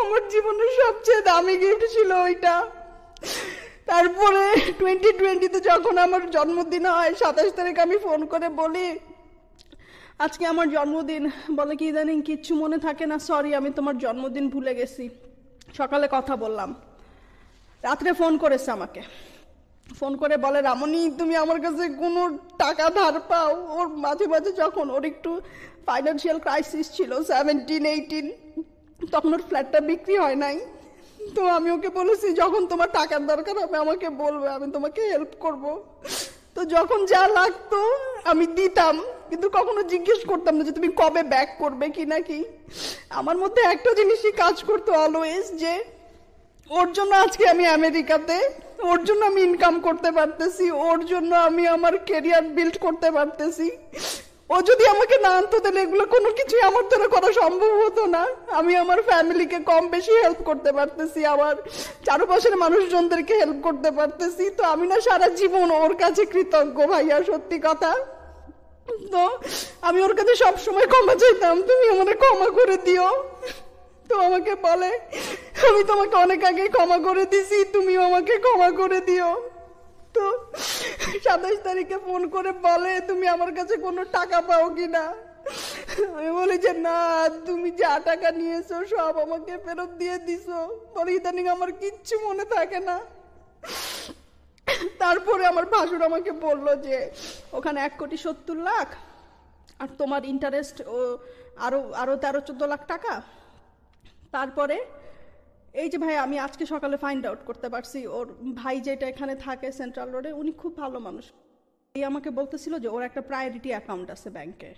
Speaker 2: আমার জীবনের সবচেয়ে দামি গিফট ছিল ওইটা। তারপরে 2020-তে যখন আমার জন্মদিন হয় 27 তারিখ, আমি ফোন করে বলি আজকে আমার জন্মদিন। বলে কি ইদানিং কিচ্ছু মনে থাকে না, সরি আমি তোমার জন্মদিন ভুলে গেছি। সকালে কথা বললাম, রাত্রে ফোন করেছে আমাকে, ফোন করে বলে রামনি তুমি আমার কাছে কোনো টাকা ধার পাও? ওর মাঝে মাঝে যখন ওর একটু ফাইন্যান্সিয়াল ক্রাইসিস ছিল 17-18, তখন ওর ফ্ল্যাটটা বিক্রি হয় নাই। তো আমি ওকে বলেছি যখন তোমার টাকার দরকার হবে আমাকে বলবে, আমি তোমাকে হেল্প করব। তো যখন যা লাগতো আমি দিতাম, কিন্তু কখনো জিজ্ঞেস করতাম না যে তুমি কবে ব্যাক করবে কি নাকি। আমার মধ্যে একটা জিনিসই কাজ করতো অলওয়েজ, যে ওর জন্য আজকে আমি আমেরিকাতে, ওর জন্য আমি ইনকাম করতে পারতেছি, ওর জন্য আমি আমার ক্যারিয়ার বিল্ড করতে পারতেছি। ও যদি আমাকে না আনতো তাহলে এগুলো কোনো কিছুই আমার দ্বারা করা সম্ভব হতো না। আমি আমার ফ্যামিলিকে কম বেশি হেল্প করতে পারতেছি, আমার চারপাশের মানুষজনদেরকে হেল্প করতে পারতেছি। তো আমি না সারা জীবন ওর কাছে কৃতজ্ঞ ভাইয়া, সত্যি কথা। তো আমি ওর কাছে সবসময় ক্ষমা চাইতাম, তুমি আমাকে ক্ষমা করে দিও। তো আমাকে বলে আমি তোমাকে অনেক আগে ক্ষমা করে দিছি, তুমিও আমাকে ক্ষমা করে দিও। তো 27 তারিখে ফোন করে বলে তুমি আমার কাছে কোনো টাকা পাও কিনা। আমি বলি যে না, তুমি যা টাকা নিয়েছো সব আমাকে ফেরত দিয়ে দিছো। বলে ইদানিং আমার কিচ্ছু মনে থাকে না। তারপরে আমার ভাসুর আমাকে বলল যে ওখানে 1,70 লাখ, আর তোমার ইন্টারেস্ট আরো 13-14 লাখ টাকা। তারপরে এই যে ভাই, আমি আজকে সকালে ফাইন্ড আউট করতে পারছি ওর ভাই যেটা এখানে থাকে সেন্ট্রাল রোডে, উনি খুব ভালো মানুষ। এই আমাকে বলতেছিল যে ওর একটা প্রায়োরিটি অ্যাকাউন্ট আছে ব্যাংকে,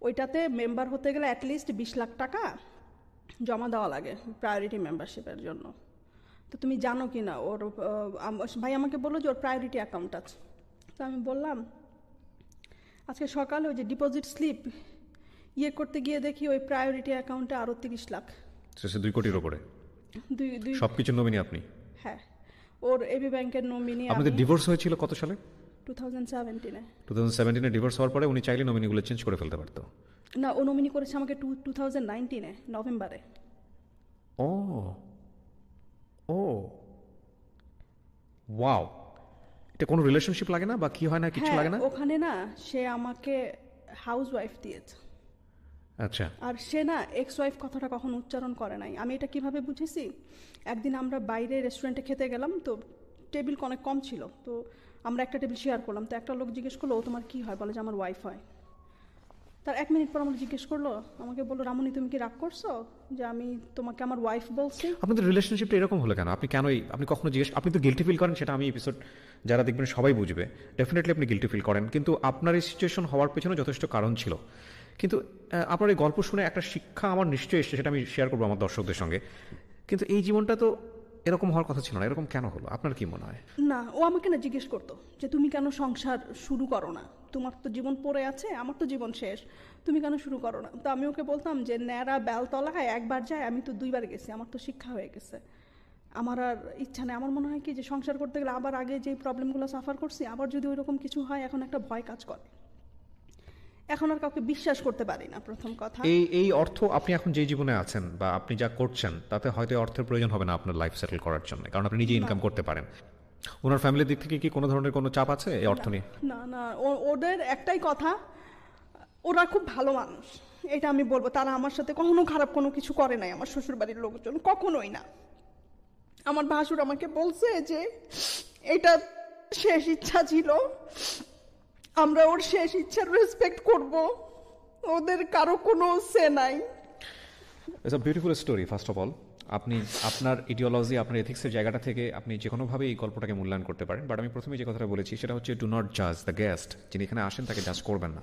Speaker 2: ওইটাতে মেম্বার হতে গেলে অ্যাটলিস্ট 20 লাখ টাকা জমা দেওয়া লাগে প্রায়োরিটি মেম্বারশিপের জন্য। তো তুমি জানো কি না? ওর ভাই আমাকে বললো যে ওর প্রায়োরিটি অ্যাকাউন্ট আছে। তো আমি বললাম আজকে সকালে ওই যে ডিপোজিট স্লিপ করতে গিয়ে দেখি ওই প্রায়োরিটি অ্যাকাউন্টে আরও 30 লাখ।
Speaker 3: 2 কোটির উপরে সবকিছু নমিনি আপনি?
Speaker 2: হ্যাঁ, ওর এবি ব্যাংকের নমিনি।
Speaker 3: আপনাদের ডিভোর্স হয়েছিল কত সালে?
Speaker 2: 2017-এ।
Speaker 3: 2017-এ ডিভোর্স হওয়ার পরে উনি চাইলে নমিনিগুলো চেঞ্জ করে ফেলতে পারতো?
Speaker 2: না, ও নমিনি করেছে আমাকে 2019-এ নভেম্বরে।
Speaker 3: ও ও ওয়াও, এটা কোনো রিলেশনশিপ লাগে না বা কি হয় না, কিছু লাগে না?
Speaker 1: ওখানে না সে আমাকে হাউস ওয়াইফ দিয়েছে।
Speaker 3: আচ্ছা।
Speaker 1: আর সে না এক্স ওয়াইফ কথাটা কখনো উচ্চারণ করে নাই। আমি এটা কিভাবে বুঝেছি, একদিন আমরা বাইরে রেস্টুরেন্টে খেতে গেলাম, তো টেবিল অনেক কম ছিল, তো আমরা একটা টেবিল শেয়ার করলাম। তো একটা লোক জিজ্ঞেস করলো, ও তোমার কি হয়? বলে যে আমার ওয়াইফ হয়। তার 1 মিনিট পর আমাকে জিজ্ঞেস করলো, আমাকে বললো, রামুনি তুমি কি রাগ করছো যে আমি তোমাকে আমার ওয়াইফ বলছি?
Speaker 3: আপনাদের রিলেশনশিপটা এরকম হলো কেন? আপনি কখনো জিজ্ঞেস, আপনি তো গিল্টি ফিল করেন, সেটা আমি এপিসোড যারা দেখবেন সবাই বুঝবে, ডেফিনেটলি আপনি গিল্টি ফিল করেন, কিন্তু আপনার এই সিচুয়েশন হওয়ার পেছনে যথেষ্ট কারণ ছিল। কিন্তু আপনার এই গল্প শুনে একটা শিক্ষা আমার নিশ্চয়ই এসছে, সেটা আমি শেয়ার করবো আমার দর্শকদের সঙ্গে। কিন্তু এই জীবনটা তো এরকম হওয়ার কথা ছিল না, এরকম কেন হলো আপনার কি মনে হয়?
Speaker 1: না, ও আমাকে না জিজ্ঞেস করতো যে তুমি কেন সংসার শুরু করো না, তোমার তো জীবন পড়ে আছে, আমার তো জীবন শেষ, তুমি কেন শুরু করো না? তো আমি ওকে বলতাম যে ন্যাড়া বেলতলায় একবার যায়, আমি তো 2বার গেছি, আমার তো শিক্ষা হয়ে গেছে, আমার আর ইচ্ছা নেই। আমার মনে হয় কি যে সংসার করতে গেলে আবার আগে যে প্রবলেমগুলো সাফার করছি, আবার যদি ওইরকম কিছু হয়, এখন একটা ভয় কাজ করে, এখন আর কাউকে বিশ্বাস করতে পারি না, প্রথম কথা।
Speaker 3: এই অর্থ আপনি এখন যে জীবনে আছেন বা আপনি যা করছেন, তাতে হয়তো অর্থের প্রয়োজন হবে না আপনার লাইফ সেটেল করার জন্য, কারণ আপনি নিজে ইনকাম করতে পারেন। ওনার ফ্যামিলির দিক থেকে কি কোনো ধরনের কোনো চাপ আছে এই অর্থ নিয়ে?
Speaker 1: না না, ওদের একটাই কথা, ওরা খুব ভালো মানুষ, এটা আমি বলবো। তারা আমার সাথে কখনো খারাপ কোনো কিছু করে নাই, আমার শ্বশুর বাড়ির লোকজন কখনোই না। আমার ভাসুর আমাকে বলছে যে এটা শেষ ইচ্ছা ছিল, আমরা ওর শেষ ইচ্ছার রেসপেক্ট করব, ওদের কারো কোনো সে নাই।
Speaker 3: It's a beautiful story. First of all, আপনি আপনার ইডিওলজি, আপনার এথিক্সের জায়গাটা থেকে আপনি যে কোনোভাবে এই গল্পটাকে মূল্যায়ন করতে পারেন, বাট আমি প্রথমে যে কথাটা বলেছি সেটা হচ্ছে ডু নট জাজ দ্য গেস্ট। যিনি এখানে আসেন তাকে জাজ করবেন না।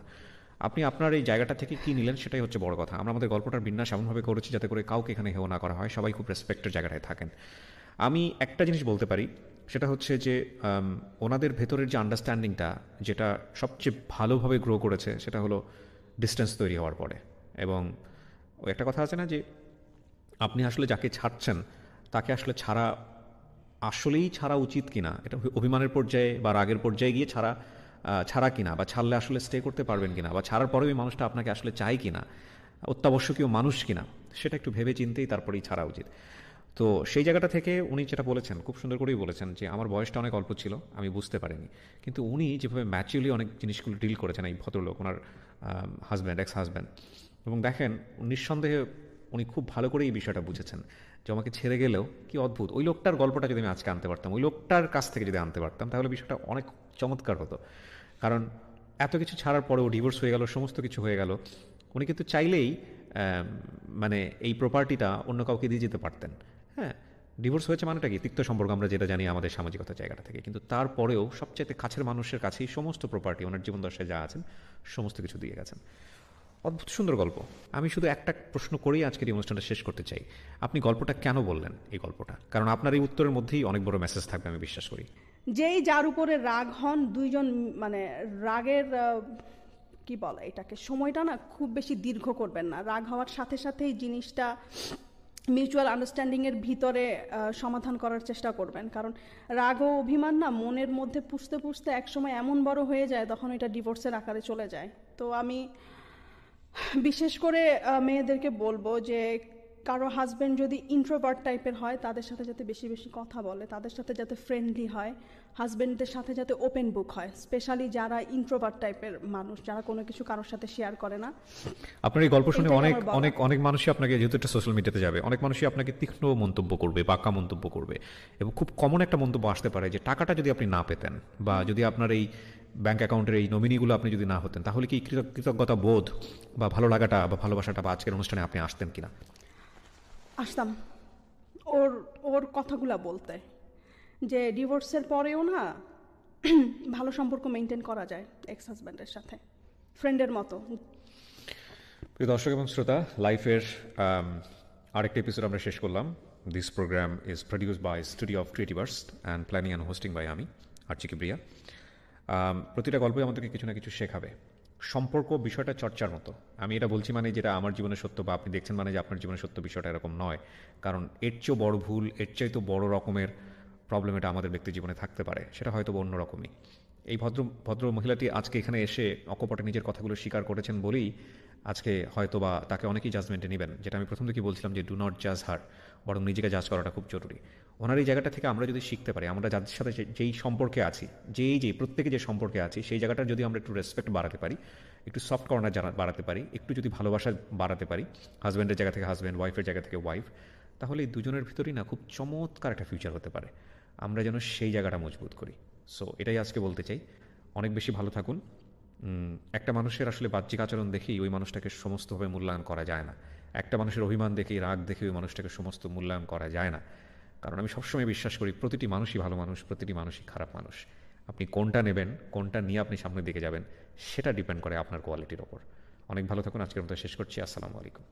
Speaker 3: আপনি আপনার এই জায়গাটা থেকে কি নিলেন সেটাই হচ্ছে বড় কথা। আমরা আমাদের গল্পটার বিন্যাস এমনভাবে করেছি যাতে করে কাউকে এখানে হেও না করা হয়, সবাই খুব রেসপেক্টের জায়গাটায় থাকেন। আমি একটা জিনিস বলতে পারি, সেটা হচ্ছে যে ওনাদের ভেতরের যে আন্ডারস্ট্যান্ডিংটা, যেটা সবচেয়ে ভালোভাবে গ্রো করেছে, সেটা হলো ডিস্টেন্স তৈরি হওয়ার পরে। এবং ওই একটা কথা আছে না যে আপনি আসলে যাকে ছাড়ছেন তাকে আসলে আসলেই ছাড়া উচিত কিনা, এটা অভিমানের পর্যায়ে বা রাগের পর্যায়ে গিয়ে ছাড়া কিনা, বা ছাড়লে আসলে স্টে করতে পারবেন কিনা, বা ছাড়ার পরেও ওই মানুষটা আপনাকে আসলে চায় কিনা, অত্যাবশ্যকীয় মানুষ কিনা, সেটা একটু ভেবে চিন্তেই তারপরেই ছাড়া উচিত। তো সেই জায়গাটা থেকে উনি যেটা বলেছেন, খুব সুন্দর করেই বলেছেন যে আমার বয়সটা অনেক অল্প ছিল, আমি বুঝতে পারিনি, কিন্তু উনি যেভাবে ম্যাচুয়ালি অনেক জিনিসগুলো ডিল করেছেন, এই ভদ্রলোক, ওনার হাজব্যান্ড, এক্স হাজব্যান্ড, এবং দেখেন নিঃসন্দেহে উনি খুব ভালো করে এই বিষয়টা বুঝেছেন যে আমাকে ছেড়ে গেলেও কি অদ্ভুত। ওই লোকটার গল্পটা যদি আমি আজকে আনতে পারতাম, ওই লোকটার কাছ থেকে যদি আনতে পারতাম, তাহলে বিষয়টা অনেক চমৎকার হতো। কারণ এত কিছু ছাড়ার পরেও ডিভোর্স হয়ে গেল, সমস্ত কিছু হয়ে গেল, উনি কিন্তু চাইলেই মানে এই প্রপার্টিটা অন্য কাউকে দিয়ে যেতে পারতেন। হ্যাঁ, ডিভোর্স হয়েছে মানেটা কি, তিক্ত সম্পর্ক আমরা যেটা জানি আমাদের সামাজিকতার জায়গাটা থেকে, কিন্তু তারপরেও সবচেয়ে কাছের মানুষের কাছেই সমস্ত প্রপার্টি, ওনার জীবন দশায় যা আছেন সমস্ত কিছু দিয়ে গেছেন। অদ্ভুত সুন্দর গল্প। আমি শুধু একটা প্রশ্ন করেই আজকের এই অনুষ্ঠানটা শেষ করতে চাই, আপনি গল্পটা কেন বললেন এই গল্পটা? কারণ আপনার এই উত্তরের মধ্যেই অনেক বড় মেসেজ থাকবে আমি বিশ্বাস করি।
Speaker 1: যেই যার উপরে রাগ হন, দুইজন মানে রাগের কি বলে এটাকে, সময়টা না খুব বেশি দীর্ঘ করবেন না। রাগ হওয়ার সাথে সাথেই জিনিসটা মিউচুয়াল আন্ডারস্ট্যান্ডিংয়ের ভিতরে সমাধান করার চেষ্টা করবেন। কারণ রাগ ও অভিমান না মনের মধ্যে পুষতে পুষতে একসময় এমন বড় হয়ে যায়, তখন এটা ডিভোর্সের আকারে চলে যায়। তো আমি বিশেষ করে মেয়েদেরকে বলবো যে কারো হাজব্যান্ড যদি ইন্ট্রোভার্ট টাইপের হয়, তাদের সাথে যাতে বেশি বেশি কথা বলে, তাদের সাথে যাতে ফ্রেন্ডলি হয়, হাজব্যান্ডদের সাথে যাতে ওপেন বুক হয়, স্পেশালি যারা ইন্ট্রোভার্ট টাইপের মানুষ, যারা কোনো কিছু কারোর সাথে শেয়ার করে না।
Speaker 3: আপনার এই গল্প শুনে অনেক অনেক অনেক মানুষই আপনাকে, যেহেতু একটা সোশ্যাল মিডিয়াতে যাবে, অনেক মানুষই আপনাকে তীক্ষ্ণ মন্তব্য করবে, বাঁকা মন্তব্য করবে, এবং খুব কমন একটা মন্তব্য আসতে পারে যে টাকাটা যদি আপনি না পেতেন, বা যদি আপনার এই ব্যাঙ্ক অ্যাকাউন্টের এই নমিনিগুলো আপনি যদি না হতেন, তাহলে কি কৃতজ্ঞতা বোধ বা ভালো লাগাটা বা ভালোবাসাটা বা আজকের অনুষ্ঠানে আপনি আসতেন কিনা?
Speaker 1: আসতাম। ওর কথাগুলা বলতে যে ডিভোর্সের পরেও না ভালো সম্পর্ক মেনটেন করা যায় এক্স হাজব্যান্ডের সাথে, ফ্রেন্ডের মতো।
Speaker 3: প্রিয় দর্শক এবং শ্রোতা, লাইফের আরেকটা এপিসোড আমরা শেষ করলাম। This program is produced by studio of Creativerse and planning and hosting by আমি আর্চিকি প্রিয়া। প্রতিটা গল্পই আমাদেরকে কিছু না কিছু শেখাবে। সম্পর্ক বিষয়টা চর্চার মতো। আমি এটা বলছি মানে যেটা আমার জীবনে সত্য বা আপনি দেখছেন মানে যে আপনার জীবনে সত্য, বিষয়টা এরকম নয়। কারণ এর চেয়েও বড় ভুল, এর চাইতেও বড় রকমের প্রবলেম এটা আমাদের ব্যক্তি জীবনে থাকতে পারে, সেটা হয়তো অন্য রকমই। এই ভদ্র মহিলাটি আজকে এখানে এসে অকপটে নিজের কথাগুলো স্বীকার করেছেন বলেই আজকে হয়তো বা তাকে অনেকেই জাজমেন্টে নেবেন, যেটা আমি প্রথম থেকে বলছিলাম যে ডু নট জাজ হার, বরং নিজেকে জাজ করাটা খুব জরুরি। ওনার এই জায়গাটা থেকে আমরা যদি শিখতে পারি, আমরা যাদের সাথে যেই সম্পর্কে আছি, প্রত্যেকে যে সম্পর্কে আছি, সেই জায়গাটা যদি আমরা একটু রেসপেক্ট বাড়াতে পারি, একটু সফট কর্নার বাড়াতে পারি, একটু যদি ভালোবাসা বাড়াতে পারি, হাজব্যান্ডের জায়গা থেকে হাজব্যান্ড, ওয়াইফের জায়গা থেকে ওয়াইফ, তাহলে এই দুজনের ভিতরেই না খুব চমৎকার একটা ফিউচার হতে পারে। আমরা যেন সেই জায়গাটা মজবুত করি। সো এটাই আজকে বলতে চাই। অনেক বেশি ভালো থাকুন। একটা মানুষের আসলে বাহ্যিক আচরণ দেখেই ওই মানুষটাকে সমস্তভাবে মূল্যায়ন করা যায় না। একটা মানুষের অভিমান দেখেই, রাগ দেখে ওই মানুষটাকে সমস্ত মূল্যায়ন করা যায় না। কারণ আমি সবসময় বিশ্বাস করি প্রতিটি মানুষই ভালো মানুষ, প্রতিটি মানুষই খারাপ মানুষ। আপনি কোনটা নেবেন, কোনটা নিয়ে আপনি সামনের দিকে যাবেন, সেটা ডিপেন্ড করে আপনার কোয়ালিটির ওপর। অনেক ভালো থাকুন। আজকের মতো শেষ করছি। আসসালামু আলাইকুম।